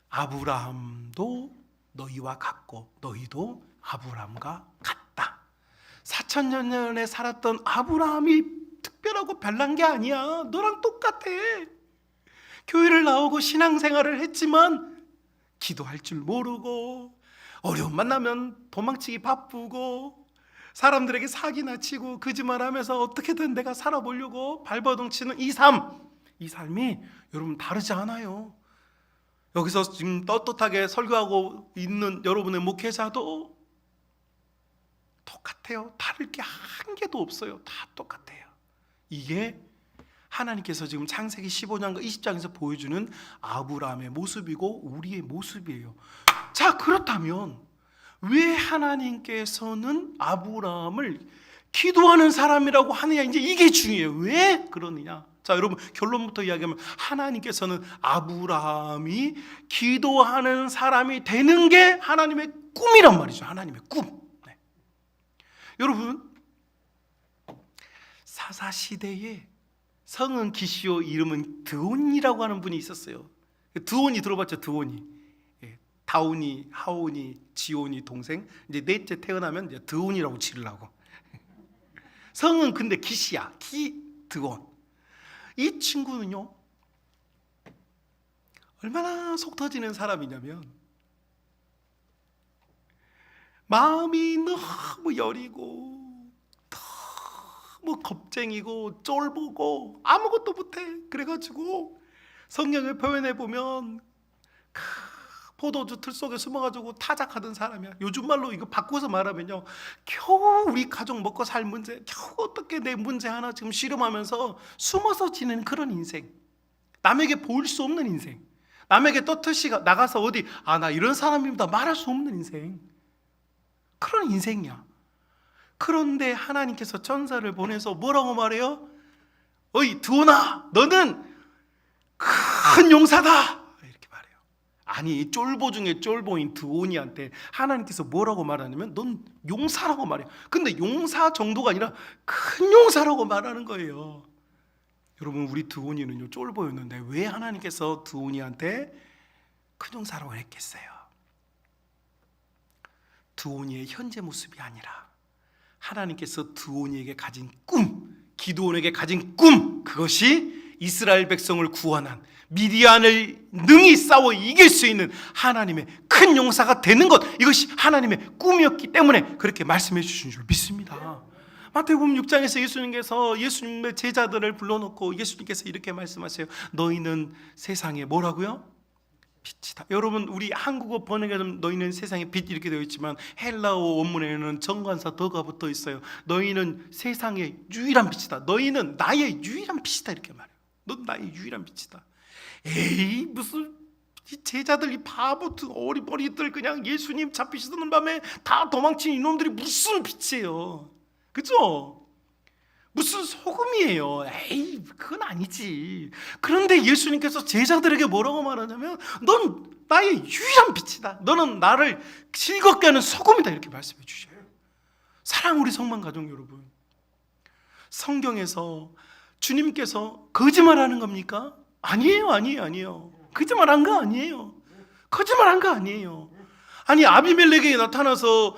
아브라함도 너희와 같고 너희도 아브라함과 같다. 4,000년에 살았던 아브라함이 특별하고 별난 게 아니야. 너랑 똑같아. 교회를 나오고 신앙생활을 했지만 기도할 줄 모르고 어려움 만나면 도망치기 바쁘고 사람들에게 사기나 치고 거짓말하면서 어떻게든 내가 살아보려고 발버둥치는 이 삶이 여러분 다르지 않아요. 여기서 지금 떳떳하게 설교하고 있는 여러분의 목회자도 똑같아요. 다를 게 한 개도 없어요. 다 똑같아요. 이게 하나님께서 지금 창세기 15장과 20장에서 보여주는 아브라함의 모습이고 우리의 모습이에요. 자, 그렇다면 왜 하나님께서는 아브라함을 기도하는 사람이라고 하느냐, 이제 이게 중요해요. 왜 그러느냐? 자, 여러분 결론부터 이야기하면 하나님께서는 아브라함이 기도하는 사람이 되는 게 하나님의 꿈이란 말이죠. 하나님의 꿈. 네. 여러분, 사사시대에 성은 기시오 이름은 드온이라고 하는 분이 있었어요. 드온이 들어봤죠? 드온이. 예, 다온이, 하온이, 지온이 동생. 이제 넷째 태어나면 이제 드온이라고 지르려고. 성은 근데 기시야. 드온. 이 친구는요, 얼마나 속 터지는 사람이냐면 마음이 너무 여리고 너무 겁쟁이고 쫄보고 아무것도 못해. 그래가지고 성경을 표현해 보면 포도주 틀 속에 숨어가지고 타작하던 사람이야. 요즘 말로 이거 바꿔서 말하면요, 겨우 우리 가족 먹고 살 문제, 겨우 어떻게 내 문제 하나 지금 씨름하면서 숨어서 지내는 그런 인생, 남에게 보일 수 없는 인생, 남에게 떳떳이 나가서 어디 나 이런 사람입니다 말할 수 없는 인생, 그런 인생이야. 그런데 하나님께서 천사를 보내서 뭐라고 말해요? 어이 드온아, 너는 큰 용사다, 이렇게 말해요. 아니, 쫄보 중에 쫄보인 드온이한테 하나님께서 뭐라고 말하냐면 넌 용사라고 말해요. 근데 용사 정도가 아니라 큰 용사라고 말하는 거예요. 여러분, 우리 드온이는요 쫄보였는데 왜 하나님께서 드온이한테 큰 용사라고 했겠어요? 드온이의 현재 모습이 아니라 하나님께서 드온이에게 가진 꿈, 기드온에게 가진 꿈, 그것이 이스라엘 백성을 구원한, 미디안을 능히 싸워 이길 수 있는 하나님의 큰 용사가 되는 것, 이것이 하나님의 꿈이었기 때문에 그렇게 말씀해 주신 줄 믿습니다. 마태복음 6장에서 예수님께서 예수님의 제자들을 불러놓고 예수님께서 이렇게 말씀하세요. 너희는 세상에 뭐라고요? 빛이다. 여러분, 우리 한국어 번역에는 너희는 세상의 빛 이렇게 되어 있지만 헬라어 원문에는 정관사 더가 붙어 있어요. 너희는 세상의 유일한 빛이다. 너희는 나의 유일한 빛이다, 이렇게 말해요. 넌 나의 유일한 빛이다. 에이, 무슨 이 제자들, 이 바보 어리버리들 그냥 예수님 잡히시던 밤에 다 도망친 이놈들이 무슨 빛이에요? 그죠? 무슨 소금이에요? 에이, 그건 아니지. 그런데 예수님께서 제자들에게 뭐라고 말하냐면 넌 나의 유일한 빛이다. 너는 나를 즐겁게 하는 소금이다, 이렇게 말씀해 주셔요. 사랑 우리 성만 가족 여러분, 성경에서 주님께서 거짓말하는 겁니까? 아니에요, 아니에요, 아니에요. 거짓말한 거 아니에요. 거짓말한 거 아니에요. 아니, 아비멜렉에게 나타나서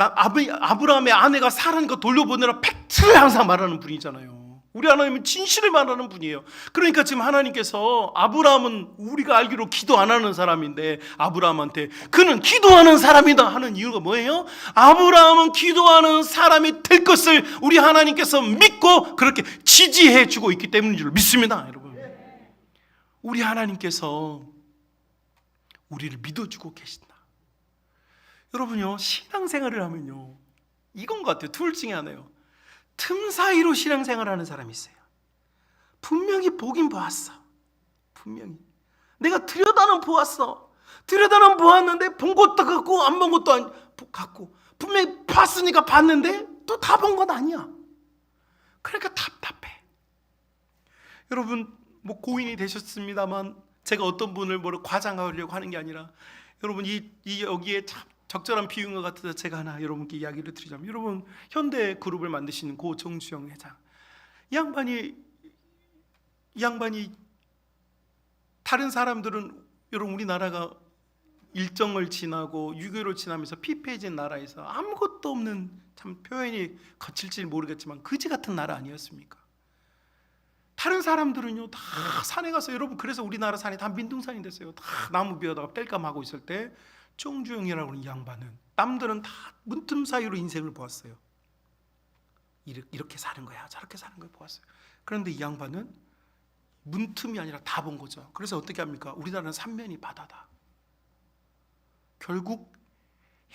아브라함의 아내가 사라니까 돌려보내라 팩트를 항상 말하는 분이잖아요. 우리 하나님은 진실을 말하는 분이에요. 그러니까 지금 하나님께서 아브라함은 우리가 알기로 기도 안 하는 사람인데 아브라함한테 그는 기도하는 사람이다 하는 이유가 뭐예요? 아브라함은 기도하는 사람이 될 것을 우리 하나님께서 믿고 그렇게 지지해 주고 있기 때문인 줄 믿습니다. 여러분, 우리 하나님께서 우리를 믿어주고 계신다. 여러분요, 신앙생활을 하면요 이건 것 같아요. 둘 중에 하나요. 틈 사이로 신앙생활을 하는 사람이 있어요. 분명히 보긴 보았어. 분명히 내가 들여다는 보았어. 들여다는 보았는데 본 것도 같고 안 본 것도 같고, 분명히 봤으니까 봤는데 또 다 본 건 아니야. 그러니까 답답해. 여러분, 뭐 고인이 되셨습니다만 제가 어떤 분을 뭐를 과장하려고 하는 게 아니라, 여러분 여기에 참 적절한 비유인 것 같아서 제가 하나 여러분께 이야기를 드리자면, 여러분 현대 그룹을 만드시는 고 정주영 회장, 이 양반이 다른 사람들은, 여러분 우리나라가 일정을 지나고 6.25를 지나면서 피폐해진 나라에서 아무것도 없는, 참 표현이 거칠지 모르겠지만 거지 같은 나라 아니었습니까? 다른 사람들은요 다 산에 가서, 여러분 그래서 우리나라 산이 다 민둥산이 됐어요. 다 나무 비어다가 땔감하고 있을 때 정주영이라고 하는 양반은, 남들은 다 문틈 사이로 인생을 보았어요. 이렇게 사는 거야, 저렇게 사는 걸 보았어요. 그런데 이 양반은 문틈이 아니라 다 본 거죠. 그래서 어떻게 합니까? 우리나라는 삼면이 바다다. 결국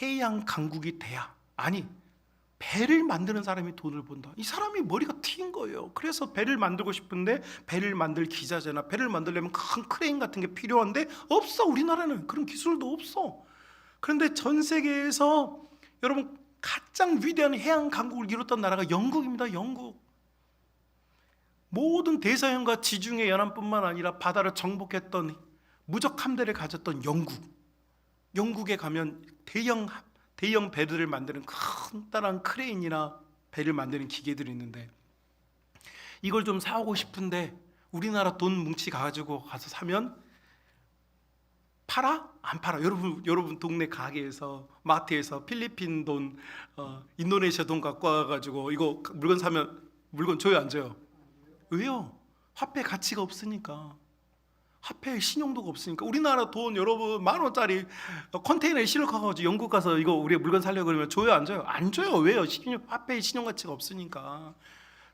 해양 강국이 돼야, 아니 배를 만드는 사람이 돈을 번다. 이 사람이 머리가 튄 거예요. 그래서 배를 만들고 싶은데 배를 만들 기자재나 배를 만들려면 큰 크레인 같은 게 필요한데 없어. 우리나라는 그런 기술도 없어. 그런데 전 세계에서 여러분 가장 위대한 해양 강국을 이뤘던 나라가 영국입니다. 영국. 모든 대서양과 지중해 연안뿐만 아니라 바다를 정복했던 무적 함대를 가졌던 영국에 가면 대형 배들을 만드는 커다란 크레인이나 배를 만드는 기계들이 있는데, 이걸 좀 사오고 싶은데 우리나라 돈 뭉치 가지고 가서 사면 팔아? 안 팔아. 여러분 동네 가게에서 마트에서 필리핀 돈, 인도네시아 돈 갖고 와가지고 이거 물건 사면 물건 줘요, 안 줘요? 왜요? 화폐 가치가 없으니까. 화폐에 신용도가 없으니까. 우리나라 돈 여러분 10,000원짜리 컨테이너에 실어가가지고 영국 가서 이거 우리 물건 살려고 그러면 줘요, 안 줘요? 안 줘요. 왜요? 화폐에 신용 가치가 없으니까.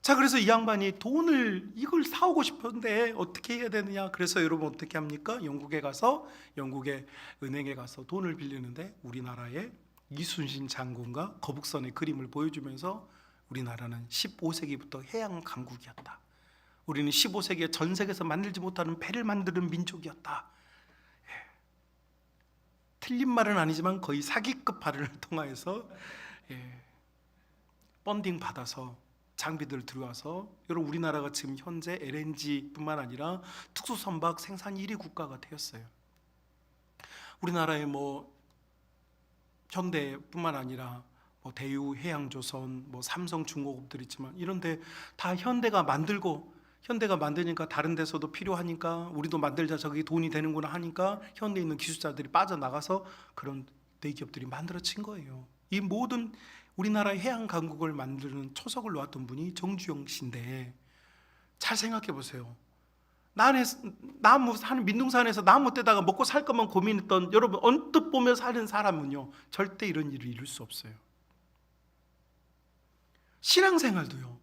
자, 그래서 이 양반이 돈을 이걸 사오고 싶은데 어떻게 해야 되느냐. 그래서 여러분 어떻게 합니까? 영국의 은행에 가서 돈을 빌리는데 우리나라의 이순신 장군과 거북선의 그림을 보여주면서 우리나라는 15세기부터 해양 강국이었다. 우리는 15세기에 전 세계에서 만들지 못하는 배를 만드는 민족이었다. 틀린 말은 아니지만 거의 사기급 발언을 통하여서 펀딩 받아서 장비들 들어와서 여러분 우리나라가 지금 현재 LNG뿐만 아니라 특수선박 생산 1위 국가가 되었어요. 우리나라의 뭐 현대뿐만 아니라 뭐 대유, 해양조선, 뭐 삼성중공업들 있지만 이런데 다 현대가 만드니까 다른 데서도 필요하니까 우리도 만들자, 저기 돈이 되는구나 하니까 현대에 있는 기술자들이 빠져나가서 그런 대기업들이 만들어진 거예요. 이 모든 우리나라의 해양 강국을 만드는 초석을 놓았던 분이 정주영 씨인데 잘 생각해 보세요. 민둥산에서 나무 떼다가 먹고 살 것만 고민했던 여러분 언뜻 보며 사는 사람은요 절대 이런 일을 이룰 수 없어요. 신앙생활도요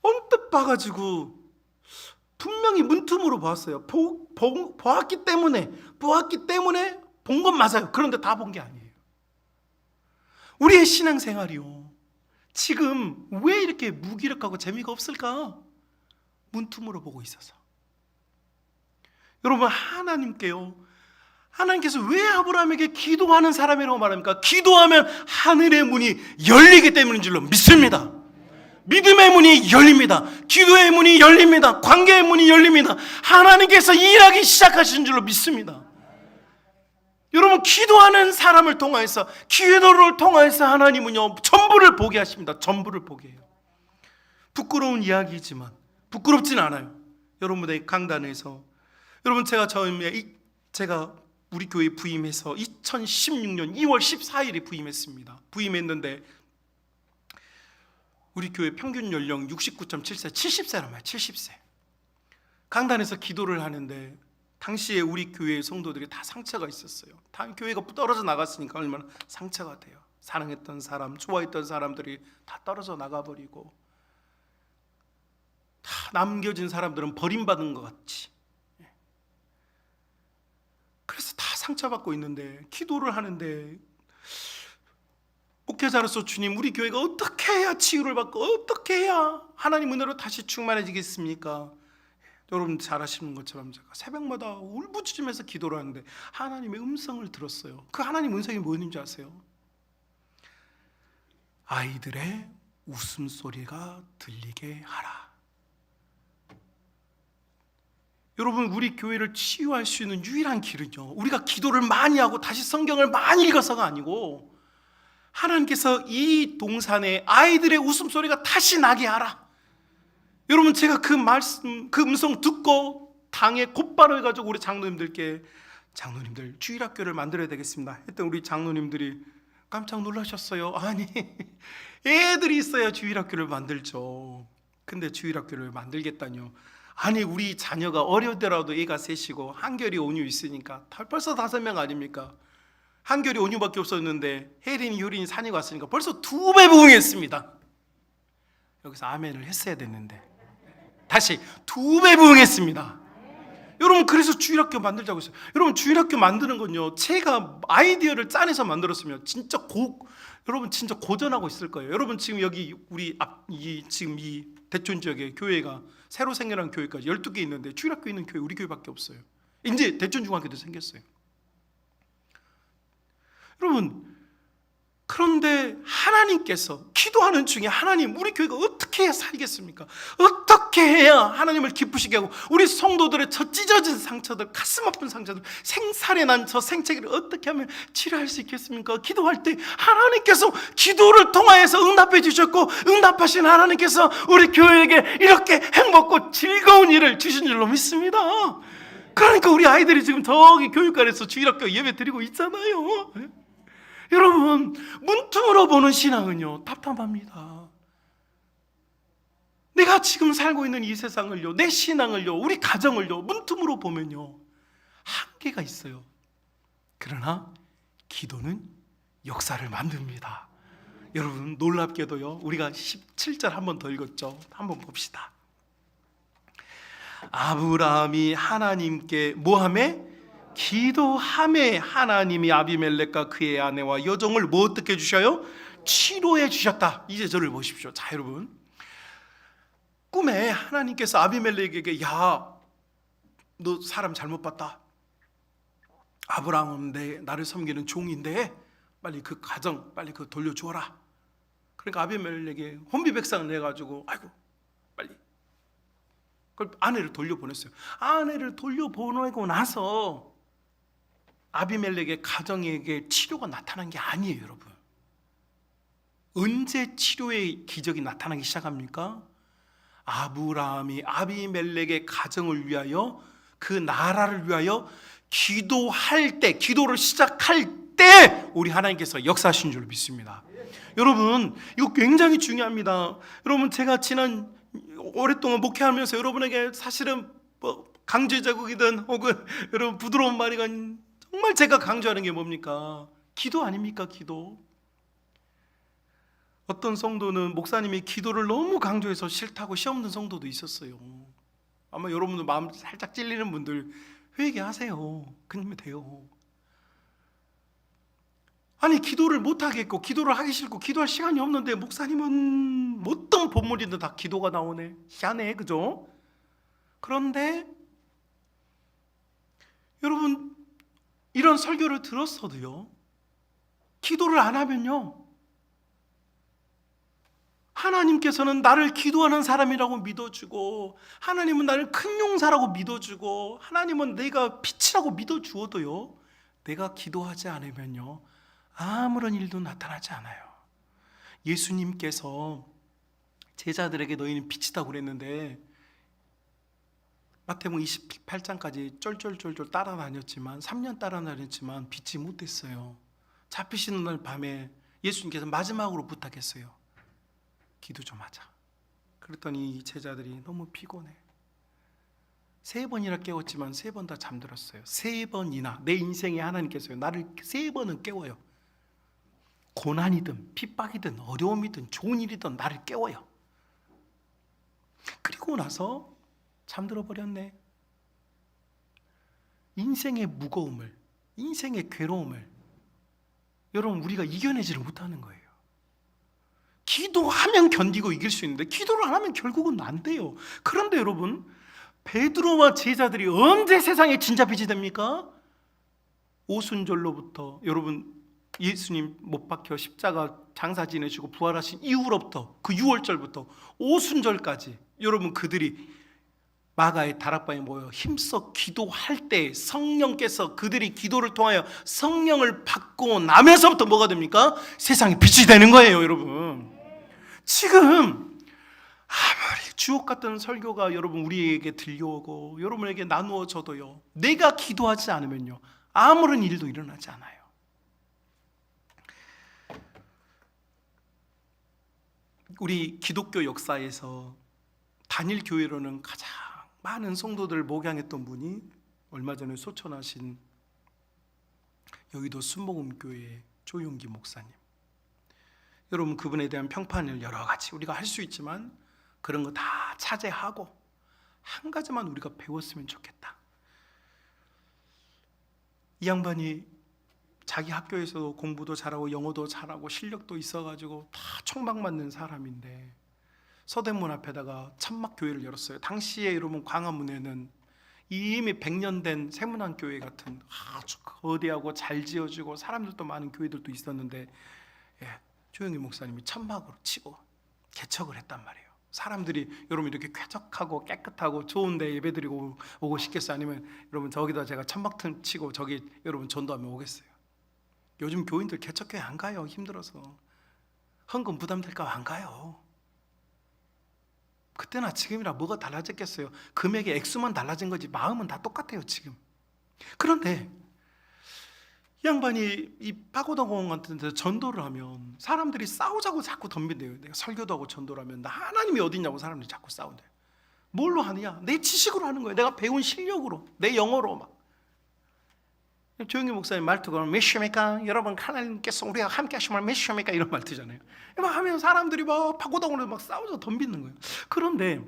언뜻 봐가지고 분명히 문틈으로 봤어요. 보았기 때문에 본 건 맞아요. 그런데 다 본 게 아니에요. 우리의 신앙생활이요 지금 왜 이렇게 무기력하고 재미가 없을까? 문틈으로 보고 있어서. 여러분 하나님께서 왜 아브라함에게 기도하는 사람이라고 말합니까? 기도하면 하늘의 문이 열리기 때문인 줄로 믿습니다. 믿음의 문이 열립니다. 기도의 문이 열립니다. 관계의 문이 열립니다. 하나님께서 일하기 시작하신 줄로 믿습니다. 여러분 기도하는 사람을 통해서 기도를 통해서 하나님은요 전부를 보게 하십니다. 전부를 보게 해요. 부끄러운 이야기지만 부끄럽진 않아요. 여러분의 강단에서 여러분 제가 우리 교회 부임해서 2016년 2월 14일에 부임했습니다. 부임했는데 우리 교회 평균 연령 69.7세 70세란 말이에요. 70세. 강단에서 기도를 하는데 당시에 우리 교회 성도들이 다 상처가 있었어요. 다 교회가 떨어져 나갔으니까 얼마나 상처가 돼요. 사랑했던 사람, 좋아했던 사람들이 다 떨어져 나가버리고 다 남겨진 사람들은 버림받은 것 같이. 그래서 다 상처받고 있는데 기도를 하는데 목회자로서 주님 우리 교회가 어떻게 해야 치유를 받고 어떻게 해야 하나님 은혜로 다시 충만해지겠습니까? 여러분 잘 아시는 것처럼 제가 새벽마다 울부짖으면서 기도를 하는데 하나님의 음성을 들었어요. 그 하나님 음성이 뭐였는지 아세요? 아이들의 웃음소리가 들리게 하라. 여러분 우리 교회를 치유할 수 있는 유일한 길은요 우리가 기도를 많이 하고 다시 성경을 많이 읽어서가 아니고 하나님께서 이 동산에 아이들의 웃음소리가 다시 나게 하라. 여러분 제가 그 음성 듣고 당에 곧바로 해가지고 우리 장로님들 주일학교를 만들어야 되겠습니다 했더니 우리 장로님들이 깜짝 놀라셨어요. 아니 애들이 있어야 주일학교를 만들죠. 근데 주일학교를 만들겠다뇨. 아니 우리 자녀가 어려더라도 애가 셋이고 한결이 온유 있으니까 벌써 5명 아닙니까? 한결이 온유밖에 없었는데 혜린이, 효린이, 산이 왔으니까 벌써 2배 부응했습니다. 여기서 아멘을 했어야 됐는데 다시 2배 부응했습니다. 여러분 그래서 주일학교 만들자고 했어요. 여러분 주일학교 만드는 건요 제가 아이디어를 짜내서 만들었으면 여러분 진짜 고전하고 있을 거예요. 여러분 지금 여기 지금 이 대촌 지역에 교회가 새로 생겨난 교회까지 12개 있는데 주일학교 있는 교회 우리 교회밖에 없어요. 이제 대촌 중학교도 생겼어요. 여러분 그런데 하나님께서 기도하는 중에 하나님 우리 교회가 어떻게 해야 살겠습니까? 어떻게 해야 하나님을 기쁘시게 하고 우리 성도들의 저 찢어진 상처들, 가슴 아픈 상처들, 생살에 난 저 생채기를 어떻게 하면 치료할 수 있겠습니까? 기도할 때 하나님께서 기도를 통하여서 응답해 주셨고 응답하신 하나님께서 우리 교회에게 이렇게 행복고 즐거운 일을 주신 줄로 믿습니다. 그러니까 우리 아이들이 지금 저기 교육관에서 주일학교 예배 드리고 있잖아요. 여러분, 문틈으로 보는 신앙은요 답답합니다. 내가 지금 살고 있는 이 세상을요, 내 신앙을요, 우리 가정을요 문틈으로 보면요 한계가 있어요. 그러나 기도는 역사를 만듭니다. 여러분, 놀랍게도요 우리가 17절 한 번 더 읽었죠. 한번 봅시다. 아브라함이 하나님께 뭐하매? 기도함에 하나님이 아비멜렉과 그의 아내와 여종을 뭐 어떻게 주셔요? 치료해 주셨다. 이제 저를 보십시오. 자, 여러분, 꿈에 하나님께서 아비멜렉에게 야, 너 사람 잘못 봤다. 아브라함은 나를 섬기는 종인데 빨리 그 가정 빨리 그 돌려주어라. 그러니까 아비멜렉이 혼비백산을 내가지고 아이고 빨리 그걸 아내를 돌려보냈어요. 아내를 돌려보내고 나서 아비멜렉의 가정에게 치료가 나타난 게 아니에요. 여러분, 언제 치료의 기적이 나타나기 시작합니까? 아브라함이 아비멜렉의 가정을 위하여, 그 나라를 위하여 기도할 때, 기도를 시작할 때 우리 하나님께서 역사하신 줄 믿습니다. 여러분, 이거 굉장히 중요합니다. 여러분, 제가 지난 오랫동안 목회하면서 여러분에게 사실은 뭐 강제 자국이든 혹은 여러분 부드러운 말이건 정말 제가 강조하는 게 뭡니까? 기도 아닙니까? 기도. 어떤 성도는 목사님이 기도를 너무 강조해서 싫다고 시험든 성도도 있었어요. 아마 여러분들 마음 살짝 찔리는 분들 회개하세요. 그러면 돼요. 아니, 기도를 못하겠고 기도를 하기 싫고 기도할 시간이 없는데 목사님은 어떤 본문이든 다 기도가 나오네. 희한해, 그죠? 그런데 여러분, 이런 설교를 들었어도요 기도를 안 하면요 하나님께서는 나를 기도하는 사람이라고 믿어주고, 하나님은 나를 큰 용사라고 믿어주고, 하나님은 내가 빛이라고 믿어주어도요 내가 기도하지 않으면요 아무런 일도 나타나지 않아요. 예수님께서 제자들에게 너희는 빛이다 그랬는데 마태복음 28장까지 쫄쫄쫄쫄 따라다녔지만 3년 따라다녔지만 빛이 못됐어요. 잡히시는 날 밤에 예수님께서 마지막으로 부탁했어요. 기도 좀 하자. 그랬더니 이 제자들이 너무 피곤해. 3번이나 깨웠지만 3번 다 잠들었어요. 3번이나 내 인생에 하나님께서요 나를 3번은 깨워요. 고난이든 핍박이든 어려움이든 좋은 일이든 나를 깨워요. 그리고 나서 잠들어 버렸네. 인생의 무거움을, 인생의 괴로움을 여러분 우리가 이겨내지를 못하는 거예요. 기도하면 견디고 이길 수 있는데 기도를 안 하면 결국은 안 돼요. 그런데 여러분, 베드로와 제자들이 언제 세상에 진짜 빛이 됩니까? 오순절로부터, 여러분 예수님 못 박혀 십자가 장사 지내시고 부활하신 이후로부터, 그 6월절부터 오순절까지 여러분 그들이 마가의 다락방에 모여 힘써 기도할 때 성령께서 그들이 기도를 통하여 성령을 받고 나면서부터 뭐가 됩니까? 세상에 빛이 되는 거예요. 여러분, 지금 아무리 주옥 같은 설교가 여러분 우리에게 들려오고 여러분에게 나누어져도요 내가 기도하지 않으면요 아무런 일도 일어나지 않아요. 우리 기독교 역사에서 단일 교회로는 가장 많은 성도들을 목양했던 분이 얼마 전에 소천하신 여의도 순복음교회 조용기 목사님. 여러분, 그분에 대한 평판을 여러 가지 우리가 할 수 있지만 그런 거 다 차제하고 한 가지만 우리가 배웠으면 좋겠다. 이 양반이 자기 학교에서 공부도 잘하고 영어도 잘하고 실력도 있어가지고 다 총박 맞는 사람인데 서대문 앞에다가 천막교회를 열었어요. 당시에 여러분 광화문에는 이미 100년 된 세문안교회 같은 아주 거대하고 잘 지어지고 사람들도 많은 교회들도 있었는데 조영기 목사님이 천막으로 치고 개척을 했단 말이에요. 사람들이 여러분 이렇게 쾌적하고 깨끗하고 좋은데 예배드리고 오고 싶겠어요? 아니면 여러분 저기다 제가 천막튼 치고 저기 여러분 전도하면 오겠어요? 요즘 교인들 개척교회 안 가요. 힘들어서. 헌금 부담될까 봐 안 가요. 그때나 지금이나 뭐가 달라졌겠어요? 금액의 액수만 달라진 거지 마음은 다 똑같아요 지금. 그런데 이 양반이 이 파고다공원 같은 데서 전도를 하면 사람들이 싸우자고 자꾸 덤빈대요. 내가 설교도 하고 전도를 하면 나 하나님이 어딨냐고 사람들이 자꾸 싸운대요. 뭘로 하느냐? 내 지식으로 하는 거예요. 내가 배운 실력으로, 내 영어로 막. 조영기 목사님 말투가 몇 시입니까? 여러분 하나님께서 우리가 함께 하시면 몇 시입니까? 이런 말투잖아요. 막 하면 사람들이 막 파고다공원에서 막 싸우자 덤비는 거예요. 그런데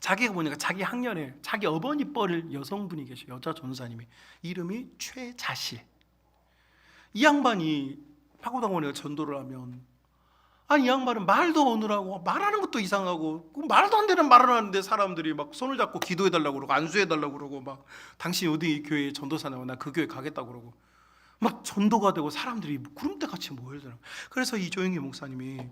자기가 보니까 자기 학년에 자기 어머니 뻘 여성분이 계셔요. 여자 전도사님이. 이름이 최자실. 이 양반이 파고다공원에 전도를 하면 아니 이 양반은 말도 오느라고 말하는 것도 이상하고 말도 안 되는 말을 하는데 사람들이 막 손을 잡고 기도해달라고 그러고 안수해달라고 그러고 막 당신이 어디 교회에 전도사냐고 나 그 교회 가겠다고 그러고 막 전도가 되고 사람들이 구름대같이 모여들어요. 그래서 이 조영기 목사님이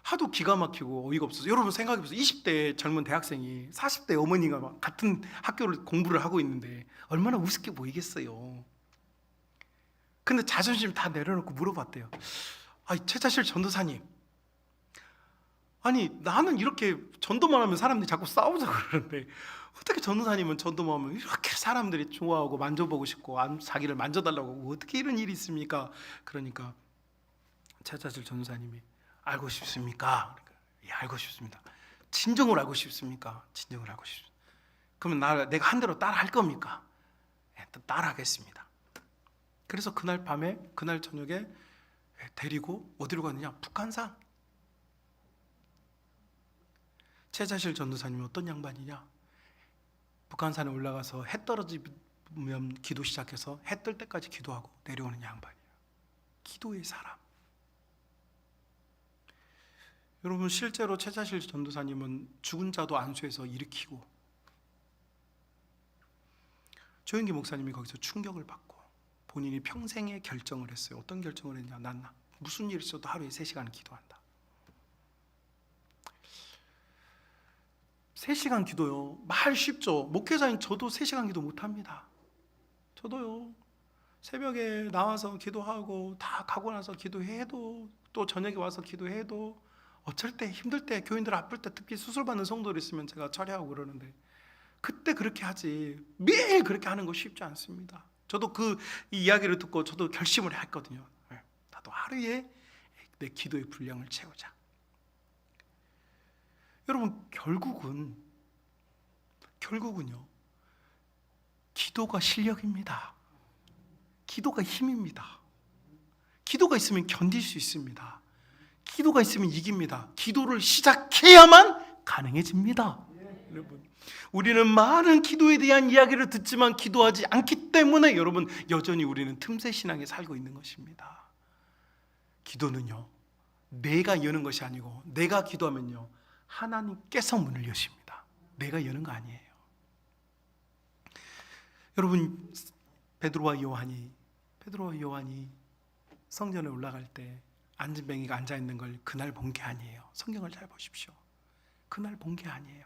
하도 기가 막히고 어이가 없어서 여러분 생각해보세요. 20대 젊은 대학생이 40대 어머니가 막 같은 학교를 공부를 하고 있는데 얼마나 우습게 보이겠어요. 근데 자존심 다 내려놓고 물어봤대요. 최자실 전도사님, 아니 나는 이렇게 전도만 하면 사람들이 자꾸 싸우자 그러는데 어떻게 전도사님은 전도만 하면 이렇게 사람들이 좋아하고 만져보고 싶고 자기를 만져달라고 하고 어떻게 이런 일이 있습니까? 그러니까 최자실 전도사님이 알고 싶습니까? 그러니까, 예, 알고 싶습니다. 진정으로 알고 싶습니까? 진정으로 알고 싶습니다. 그러면 내가 한 대로 따라 할 겁니까? 예, 따라 하겠습니다. 그래서 그날 밤에 그날 저녁에 데리고 어디로 갔느냐? 북한산. 최자실 전도사님이 어떤 양반이냐? 북한산에 올라가서 해 떨어지면 기도 시작해서 해 뜰 때까지 기도하고 내려오는 양반이에요. 기도의 사람. 여러분 실제로 최자실 전도사님은 죽은 자도 안수해서 일으키고 조영기 목사님이 거기서 충격을 받고 본인이 평생의 결정을 했어요. 어떤 결정을 했냐? 난 무슨 일 있어도 하루에 3시간 기도한다. 3시간 기도요. 말 쉽죠. 목회자인 저도 3시간 기도 못합니다. 저도요. 새벽에 나와서 기도하고 다 가고 나서 기도해도 또 저녁에 와서 기도해도 어쩔 때 힘들 때 교인들 아플 때 특히 수술받는 성도들 있으면 제가 처리하고 그러는데 그때 그렇게 하지 매일 그렇게 하는 거 쉽지 않습니다. 저도 이 이야기를 듣고 저도 결심을 했거든요. 나도 하루에 내 기도의 분량을 채우자. 여러분 결국은요 기도가 실력입니다. 기도가 힘입니다. 기도가 있으면 견딜 수 있습니다. 기도가 있으면 이깁니다. 기도를 시작해야만 가능해집니다. 여러분 우리는 많은 기도에 대한 이야기를 듣지만 기도하지 않기 때문에 여러분 여전히 우리는 틈새 신앙에 살고 있는 것입니다. 기도는요 내가 여는 것이 아니고 내가 기도하면요 하나님께서 문을 여십니다. 내가 여는 거 아니에요. 여러분 베드로와 요한이 성전에 올라갈 때 안진뱅이가 앉아있는 걸 그날 본 게 아니에요. 성경을 잘 보십시오. 그날 본 게 아니에요.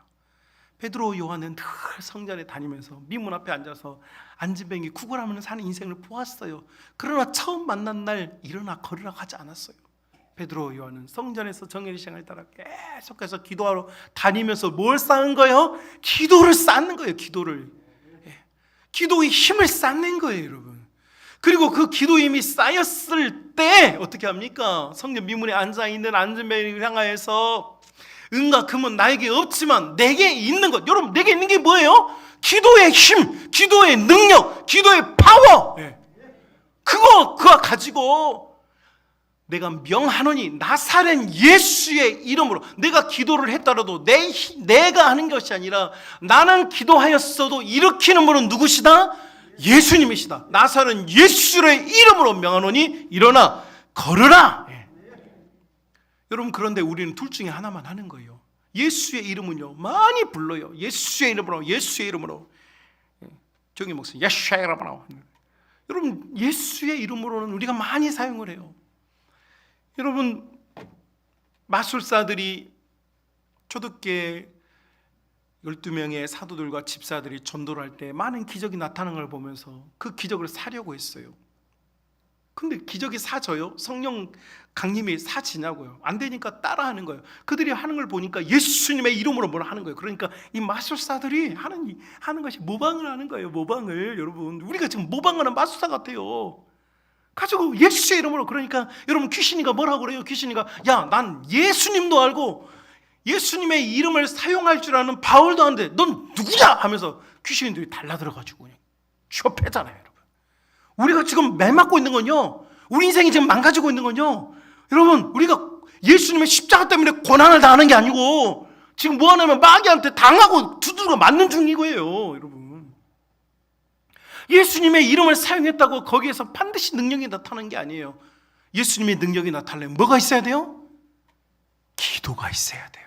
베드로 요한은 늘 성전에 다니면서 미문 앞에 앉아서 안진뱅이 구걸하면서 사는 인생을 보았어요. 그러나 처음 만난 날 일어나 걸으라고 하지 않았어요. 베드로 요한은 성전에서 정예리 시간을 따라 계속해서 기도하러 다니면서 뭘 쌓은 거예요? 기도를 쌓는 거예요. 기도의 힘을 쌓는 거예요, 여러분. 그리고 그 기도의 힘이 쌓였을 때 어떻게 합니까? 성전 미문에 앉아있는 안진뱅이를 향하여서 은과 금은 나에게 없지만 내게 있는 것. 여러분 내게 있는 게 뭐예요? 기도의 힘, 기도의 능력, 기도의 파워. 그거 가지고 내가 명하노니 나사렛 예수의 이름으로. 내가 기도를 했더라도 내가 하는 것이 아니라 나는 기도하였어도 일으키는 분은 누구시다? 예수님이시다. 나사렛 예수의 이름으로 명하노니 일어나 걸으라. 여러분 그런데 우리는 둘 중에 하나만 하는 거예요. 예수의 이름은요 많이 불러요. 예수의 이름으로. 정의 목사님 예수의 이름으로. 여러분 예수의 이름으로는 우리가 많이 사용을 해요. 여러분, 마술사들이 초대교회 12명의 사도들과 집사들이 전도를 할 때 많은 기적이 나타나는 걸 보면서 그 기적을 사려고 했어요. 근데 기적이 사져요? 성령 강림이 사지냐고요? 안 되니까 따라하는 거예요. 그들이 하는 걸 보니까 예수님의 이름으로 뭘 하는 거예요. 그러니까 이 마술사들이 하는 것이 모방을 하는 거예요. 모방을. 여러분, 우리가 지금 모방하는 마술사 같아요. 가지고 예수의 이름으로. 그러니까 여러분, 귀신이가 뭐라고 그래요? 귀신이가, 야, 난 예수님도 알고 예수님의 이름을 사용할 줄 아는 바울도 아는데 넌 누구야? 하면서 귀신들이 달라들어가지고 그냥 취업했잖아요. 여러분, 우리가 지금 매 맞고 있는 건요, 우리 인생이 지금 망가지고 있는 건요, 여러분, 우리가 예수님의 십자가 때문에 고난을 당하는 게 아니고 지금 뭐 하냐면 마귀한테 당하고 두드려 맞는 중이고요. 여러분, 예수님의 이름을 사용했다고 거기에서 반드시 능력이 나타나는 게 아니에요. 예수님의 능력이 나타나려면 뭐가 있어야 돼요? 기도가 있어야 돼요.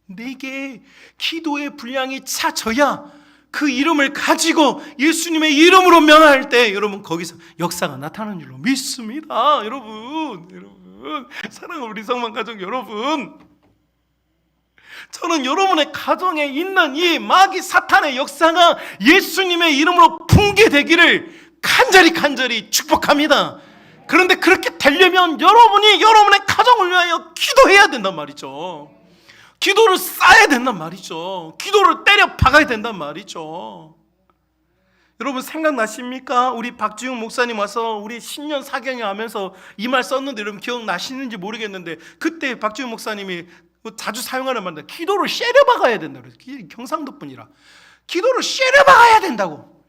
내게 기도의 분량이 차져야 그 이름을 가지고 예수님의 이름으로 명할 때 여러분, 거기서 역사가 나타나는 줄로 믿습니다. 여러분, 사랑하는 우리 성만가족 여러분, 저는 여러분의 가정에 있는 이 마귀 사탄의 역사가 예수님의 이름으로 붕괴되기를 간절히 축복합니다. 그런데 그렇게 되려면 여러분이 여러분의 가정을 위하여 기도해야 된단 말이죠. 기도를 쌓아야 된단 말이죠. 기도를 때려 박아야 된단 말이죠. 여러분, 생각나십니까? 우리 박지웅 목사님 와서 우리 신년 사경에 하면서 이 말 썼는데 여러분 기억나시는지 모르겠는데, 그때 박지웅 목사님이 자주 사용하는 말인데, 기도를 쉐려 박아야 된다 그래요. 경상도 분이라 기도를 쉐려 박아야 된다고.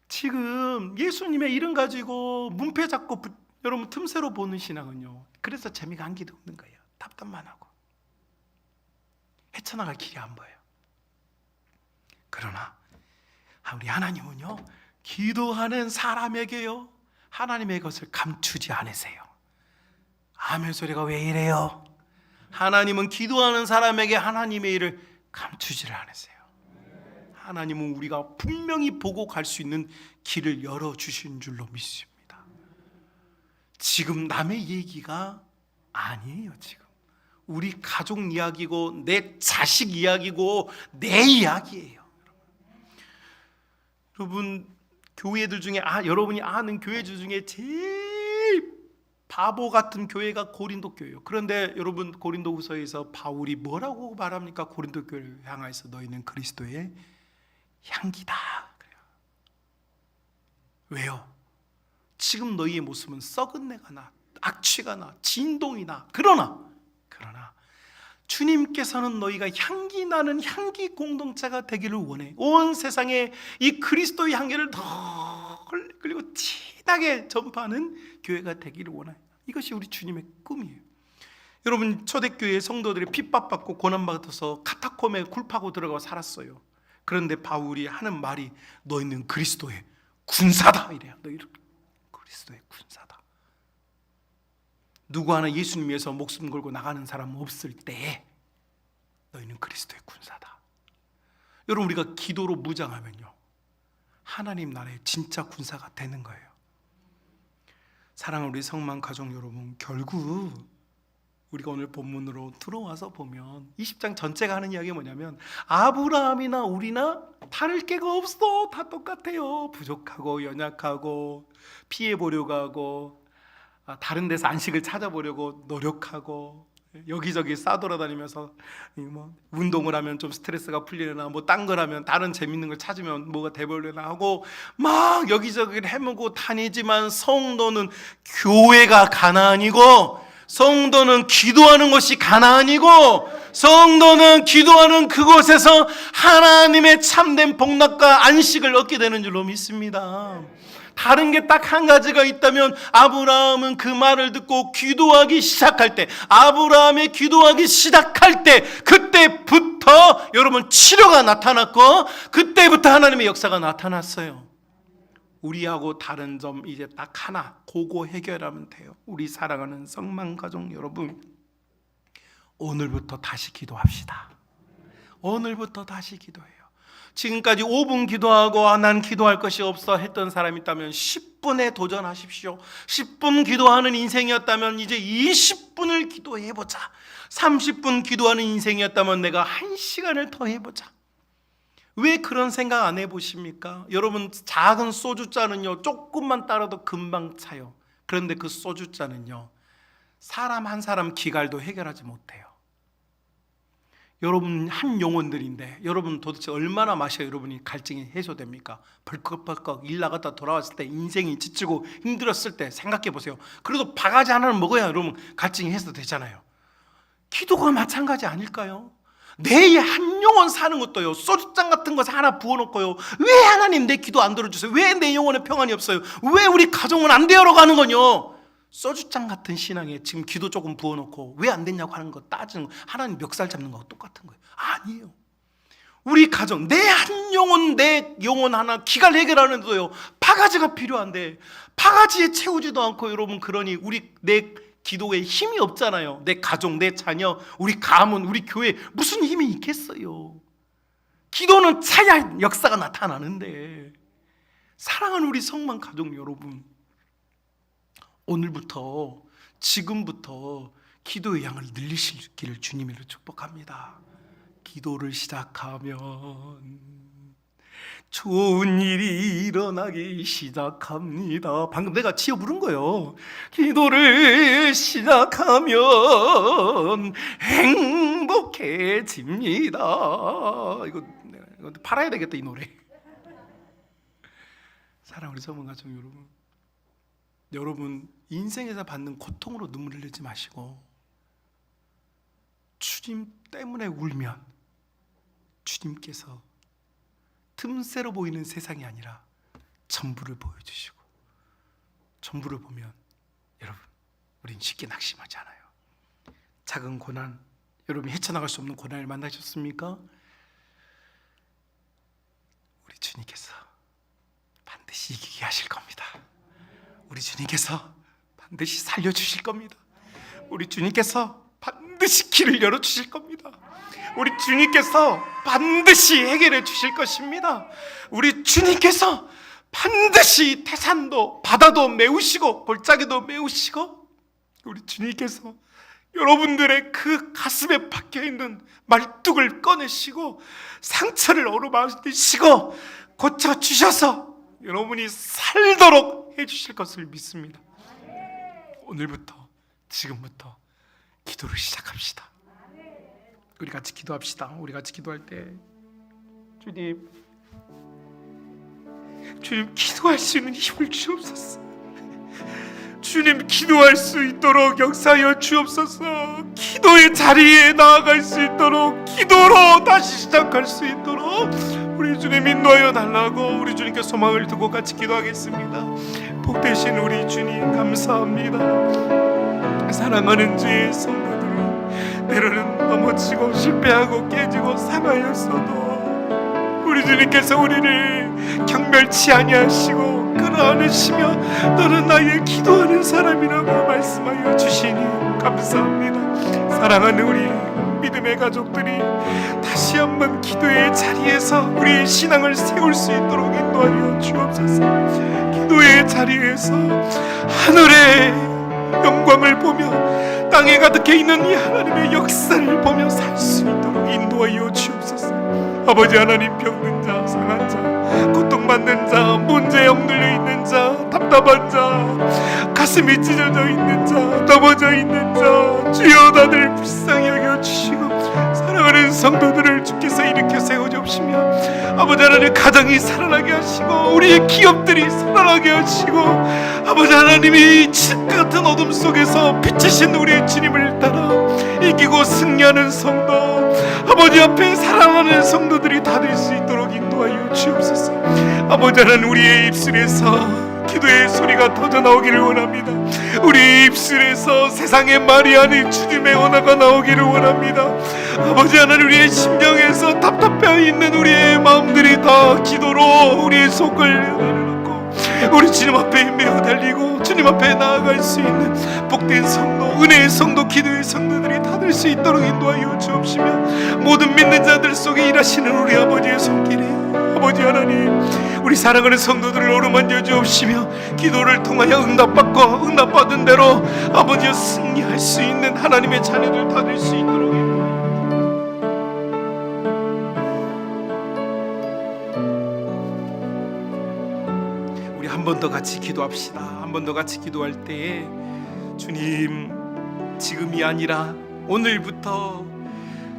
지금 예수님의 이름 가지고 문패 잡고 여러분 틈새로 보는 신앙은요, 그래서 재미가 한 개도 없는 거예요. 답답만 하고 헤쳐나갈 길이 안 보여요. 그러나 우리 하나님은요, 기도하는 사람에게요, 하나님의 것을 감추지 않으세요. 아멘 소리가 왜 이래요? 하나님은 기도하는 사람에게 하나님의 일을 감추지를 않으세요. 하나님은 우리가 분명히 보고 갈 수 있는 길을 열어주신 줄로 믿습니다. 지금 남의 얘기가 아니에요. 지금 우리 가족 이야기고 내 자식 이야기고 내 이야기예요. 여러분, 교회들 중에 여러분이 아는 교회들 중에 제일 바보 같은 교회가 고린도 교회예요. 그런데 여러분, 고린도후서에서 바울이 뭐라고 말합니까? 고린도 교회를 향해서 너희는 그리스도의 향기다 그래요. 왜요? 지금 너희의 모습은 썩은 내가 나, 악취가 나, 진동이 나. 그러나 주님께서는 너희가 향기 나는 향기 공동체가 되기를 원해. 온 세상에 이 그리스도의 향기를 더 그리고 진하게 전파하는 교회가 되기를 원해. 이것이 우리 주님의 꿈이에요. 여러분, 초대교회 성도들이 핍박받고 고난받아서 카타콤에 굴파고 들어가고 살았어요. 그런데 바울이 하는 말이 너희는 그리스도의 군사다 이래요. 너희는 그리스도의 군사다. 누구 하나 예수님 위해서 목숨 걸고 나가는 사람 없을 때에 너희는 그리스도의 군사다. 여러분, 우리가 기도로 무장하면요, 하나님 나라의 진짜 군사가 되는 거예요. 사랑하는 우리 성만 가족 여러분, 결국 우리가 오늘 본문으로 들어와서 보면 20장 전체가 하는 이야기가 뭐냐면, 아브라함이나 우리나 다를 게가 없어. 다 똑같아요. 부족하고 연약하고 피해보려고 하고 다른 데서 안식을 찾아보려고 노력하고 여기저기 싸돌아다니면서 뭐 운동을 하면 좀 스트레스가 풀리려나, 뭐 딴 걸 하면 다른 재밌는 걸 찾으면 뭐가 돼버리려나 하고 막 여기저기를 헤매고 다니지만, 성도는 교회가 가나안이고, 성도는 기도하는 것이 가나안이고, 성도는 기도하는 그곳에서 하나님의 참된 복락과 안식을 얻게 되는 줄로 믿습니다. 다른 게 딱 한 가지가 있다면, 아브라함은 그 말을 듣고 기도하기 시작할 때, 아브라함이 기도하기 시작할 때, 그때부터 여러분 치료가 나타났고, 그때부터 하나님의 역사가 나타났어요. 우리하고 다른 점 이제 딱 하나, 그거 해결하면 돼요. 우리 사랑하는 성만가족 여러분, 오늘부터 다시 기도합시다. 오늘부터 다시 기도해요. 지금까지 5분 기도하고 난 기도할 것이 없어 했던 사람이 있다면 10분에 도전하십시오. 10분 기도하는 인생이었다면 이제 20분을 기도해보자. 30분 기도하는 인생이었다면 내가 1시간을 더 해보자. 왜 그런 생각 안 해보십니까? 여러분, 작은 소주잔은요 조금만 따라도 금방 차요. 그런데 그 소주잔은요 사람 한 사람 기갈도 해결하지 못해요. 여러분 한 영혼들인데 여러분 도대체 얼마나 마셔야 여러분이 갈증이 해소됩니까? 벌컥벌컥 일 나갔다 돌아왔을 때 인생이 지치고 힘들었을 때 생각해 보세요. 그래도 바가지 하나는 먹어야 여러분 갈증이 해소되잖아요. 기도가 마찬가지 아닐까요? 내 한 영혼 사는 것도요 소주잔 같은 거 하나 부어놓고요 왜 하나님 내 기도 안 들어주세요? 왜 내 영혼에 평안이 없어요? 왜 우리 가정은 안 되어러 가는 거냐? 소주잔 같은 신앙에 지금 기도 조금 부어놓고 왜 안 됐냐고 하는 거 따지는 거, 하나님 멱살 잡는 거하고 똑같은 거예요. 아니에요. 우리 가정, 내 한 영혼, 내 영혼 하나 기갈 해결하는데도요 바가지가 필요한데 바가지에 채우지도 않고 여러분, 그러니 내 기도에 힘이 없잖아요. 내 가족, 내 자녀, 우리 가문, 우리 교회 무슨 힘이 있겠어요? 기도는 차야 역사가 나타나는데. 사랑하는 우리 성만 가족 여러분, 오늘부터 지금부터 기도의 양을 늘리시기를 주님으로 축복합니다. 기도를 시작하면 좋은 일이 일어나기 시작합니다. 방금 내가 지어 부른 거예요. 기도를 시작하면 행복해집니다. 이거 팔아야 되겠다, 이 노래. 사랑 우리 성문 가족 여러분 인생에서 받는 고통으로 눈물을 흘리지 마시고 주님 때문에 울면 주님께서 틈새로 보이는 세상이 아니라 전부를 보여주시고, 전부를 보면 여러분 우린 쉽게 낙심하지 않아요. 작은 고난, 여러분이 헤쳐나갈 수 없는 고난을 만나셨습니까? 우리 주님께서 반드시 이기게 하실 겁니다. 우리 주님께서 반드시 살려주실 겁니다. 우리 주님께서 반드시 길을 열어주실 겁니다. 우리 주님께서 반드시 해결해 주실 것입니다. 우리 주님께서 반드시 태산도 바다도 메우시고 골짜기도 메우시고, 우리 주님께서 여러분들의 그 가슴에 박혀있는 말뚝을 꺼내시고 상처를 어루만지시고 고쳐주셔서 여러분이 살도록 해주실 것을 믿습니다. 오늘부터 지금부터 기도를 시작합시다. 우리 같이 기도합시다. 우리 같이 기도할 때 주님 기도할 수 있는 힘을 주옵소서. 주님 기도할 수 있도록 역사하여 주옵소서. 기도의 자리에 나아갈 수 있도록, 기도로 다시 시작할 수 있도록 우리 주님 인도하여 달라고 우리 주님께 소망을 두고 같이 기도하겠습니다. 복되신 우리 주님 감사합니다. 사랑하는 주의 성도들이 때로는 넘어지고 실패하고 깨지고 상하였어도 우리 주님께서 우리를 경멸치 아니하시고 끌어안으시며 너는 나의 기도하는 사람이라고 말씀하여 주시니 감사합니다. 사랑하는 우리 믿음의 가족들이 다시 한번 기도의 자리에서 우리의 신앙을 세울 수 있도록 인도하여 주옵소서. 기도의 자리에서 하늘의 영광을 보며 땅에 가득해 있는 이 하나님의 역사를 보며 살 수 있도록 인도하여 주옵소서. 아버지 하나님, 병든 자, 상한 자, 고통받는 자, 문제에 엉들려 있는 자, 답답한 자, 가슴이 찢어져 있는 자, 넘어져 있는 자, 주여 다들 불쌍히 여겨주시고 사랑하는 성도들을 주께서 일으켜 세워주시며 아버지 하나님 가정이 살아나게 하시고 우리의 기업들이 살아나게 하시고 아버지 하나님이 칠흑 같은 어둠 속에서 빛이신 우리 주님을 따라 이기고 승리하는 성도, 아버지 앞에 사랑하는 성도들이 다 될 수 있도록 인도하여 주옵소서. 아버지 하나님, 우리의 입술에서 기도의 소리가 터져나오기를 원합니다. 우리 입술에서 세상의 말이 아닌 주님의 언어가 나오기를 원합니다. 아버지 하나님, 우리의 심령에서 답답해 있는 우리의 마음들이 다 기도로 우리의 속을 내려놓고 우리 주님 앞에 매어 달리고 주님 앞에 나아갈 수 있는 복된 성도, 은혜의 성도, 기도의 성도들이 다 될 수 있도록 인도하여 주옵시며, 모든 믿는 자들 속에 일하시는 우리 아버지의 손길에 아버지 하나님, 우리 사랑하는 성도들을 어루만져 주옵시며, 기도를 통하여 응답받고 응답받은 대로 아버지여 승리할 수 있는 하나님의 자녀들 다 될 수 있도록 우리 한 번 더 같이 기도합시다. 한 번 더 같이 기도할 때에 주님, 지금이 아니라 오늘부터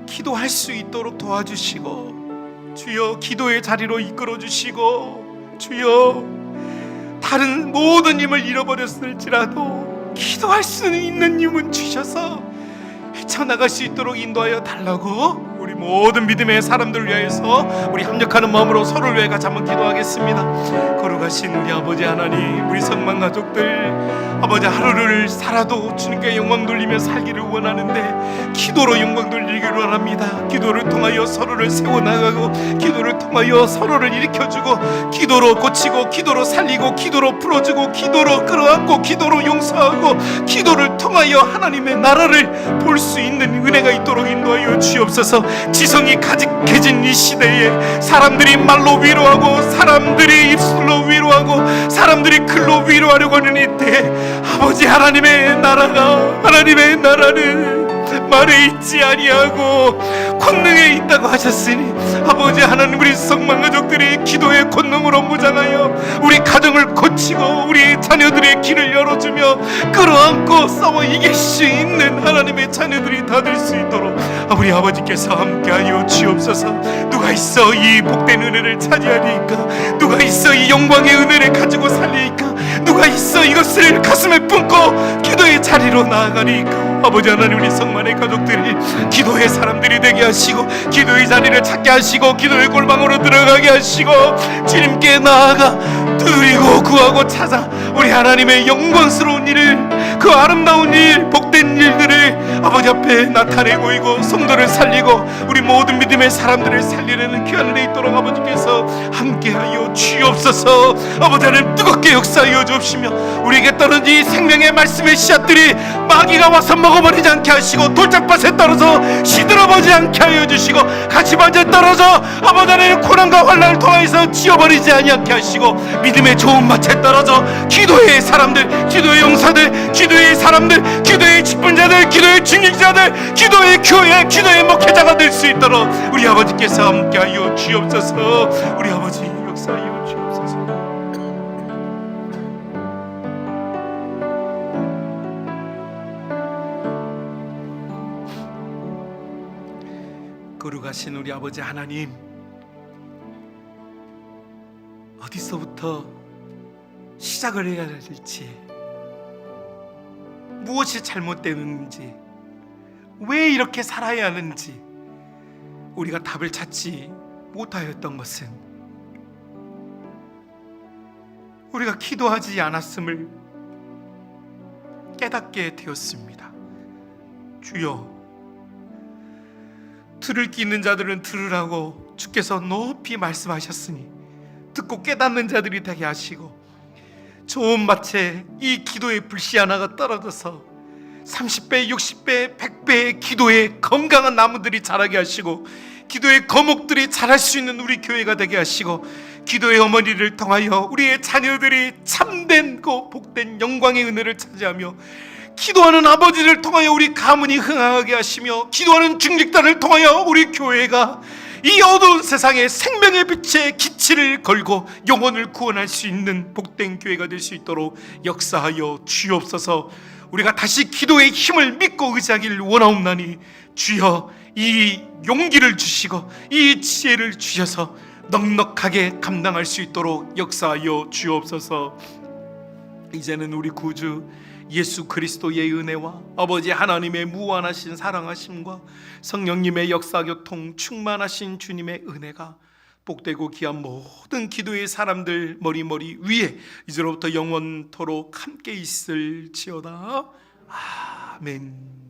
기도할 수 있도록 도와주시고, 주여 기도의 자리로 이끌어 주시고, 주여 다른 모든 힘을 잃어버렸을지라도 기도할 수 있는 힘은 주셔서 헤쳐나갈 수 있도록 인도하여 달라고, 우리 모든 믿음의 사람들을 위하여서 우리 합력하는 마음으로 서로를 위해 같이 한번 기도하겠습니다. 거룩하신 우리 아버지 하나님, 우리 성만 가족들 아버지 하루를 살아도 주님께 영광 돌리며 살기를 원하는데 기도로 영광 돌리기를 원합니다. 기도를 통하여 서로를 세워나가고, 기도를 통하여 서로를 일으켜주고, 기도로 고치고, 기도로 살리고, 기도로 풀어주고, 기도로 끌어안고, 기도로 용서하고, 기도를 통하여 하나님의 나라를 볼 수 있는 은혜가 있도록 인도하여 주옵소서. 지성이 가득해진 이 시대에 사람들이 말로 위로하고, 사람들이 입술로 위로하고, 사람들이 글로 위로하려고 하는 이때 아버지 하나님의 나라는 말에 있지 아니하고 권능에 있다고 하셨으니, 아버지 하나님, 우리 성만 가족들이 기도의 권능으로 무장하여 우리 가정을 고치고 우리 자녀들의 길을 열어주며 끌어안고 싸워 이길 수 있는 하나님의 자녀들이 다 될 수 있도록 우리 아버지께서 함께하여 주옵소서. 누가 있어 이 복된 은혜를 차지하리까? 누가 있어 이 영광의 은혜를 가지고 살리까? 누가 있어 이것을 가슴에 품고 기도의 자리로 나아가리까? 아버지 하나님, 우리 성만의 가족들이 기도의 사람들이 되게 하시고, 기도의 자리를 찾게 하시고, 기도의 골방으로 들어가게 하시고, 주님께 나아가 드리고 구하고 찾아 우리 하나님의 영광스러운 일을, 그 아름다운 일, 복된 일들을 아버지 앞에 나타내고 이고 성도를 살리고 우리 모든 믿음의 사람들을 살리려는 귀한 은혜 있도록 아버지께서 함께하여 주옵소서. 아버지 하나님, 뜨겁게 역사하여 주옵시며, 우리에게 떨어진 이 생명의 말씀의 씨앗들이 마귀가 와서 먹어버리지 않게 하시고, 돌짝밭에 떨어져 시들어버리지 않게 하여 주시고, 가시밭에 떨어져 아버지 하나님 고난과 환난을 통해서 지어버리지 않게 하시고, 믿음의 좋은 밭에 떨어져 기도의 사람들, 기도의 용사들, 기도의 사람들, 기도의 직분자들, 기도의 중직자들, 기도의 교회, 기도의 목회자가 될 수 있도록 우리 아버지께서 함께하여 주옵소서. 우리 아버지 역사하여 주옵소서. 거룩하신 우리 아버지 하나님, 어디서부터 시작을 해야 될지, 무엇이 잘못되는지, 왜 이렇게 살아야 하는지 우리가 답을 찾지 못하였던 것은 우리가 기도하지 않았음을 깨닫게 되었습니다. 주여, 들을 귀 있는 자들은 들으라고 주께서 높이 말씀하셨으니 듣고 깨닫는 자들이 되게 하시고, 좋은 밭에 이 기도의 불씨 하나가 떨어져서 30배, 60배, 100배의 기도의 건강한 나무들이 자라게 하시고, 기도의 거목들이 자랄 수 있는 우리 교회가 되게 하시고, 기도의 어머니를 통하여 우리의 자녀들이 참된 그 복된 영광의 은혜를 차지하며, 기도하는 아버지를 통하여 우리 가문이 흥하게 하시며, 기도하는 중직자를 통하여 우리 교회가 이 어두운 세상에 생명의 빛에 기치를 걸고 영혼을 구원할 수 있는 복된 교회가 될 수 있도록 역사하여 주옵소서. 우리가 다시 기도의 힘을 믿고 의지하기를 원하옵나니, 주여 이 용기를 주시고 이 지혜를 주셔서 넉넉하게 감당할 수 있도록 역사하여 주옵소서. 이제는 우리 구주 예수 그리스도의 은혜와 아버지 하나님의 무한하신 사랑하심과 성령님의 역사교통 충만하신 주님의 은혜가 복되고 귀한 모든 기도의 사람들 머리 위에 이제로부터 영원토록 함께 있을지어다. 아멘.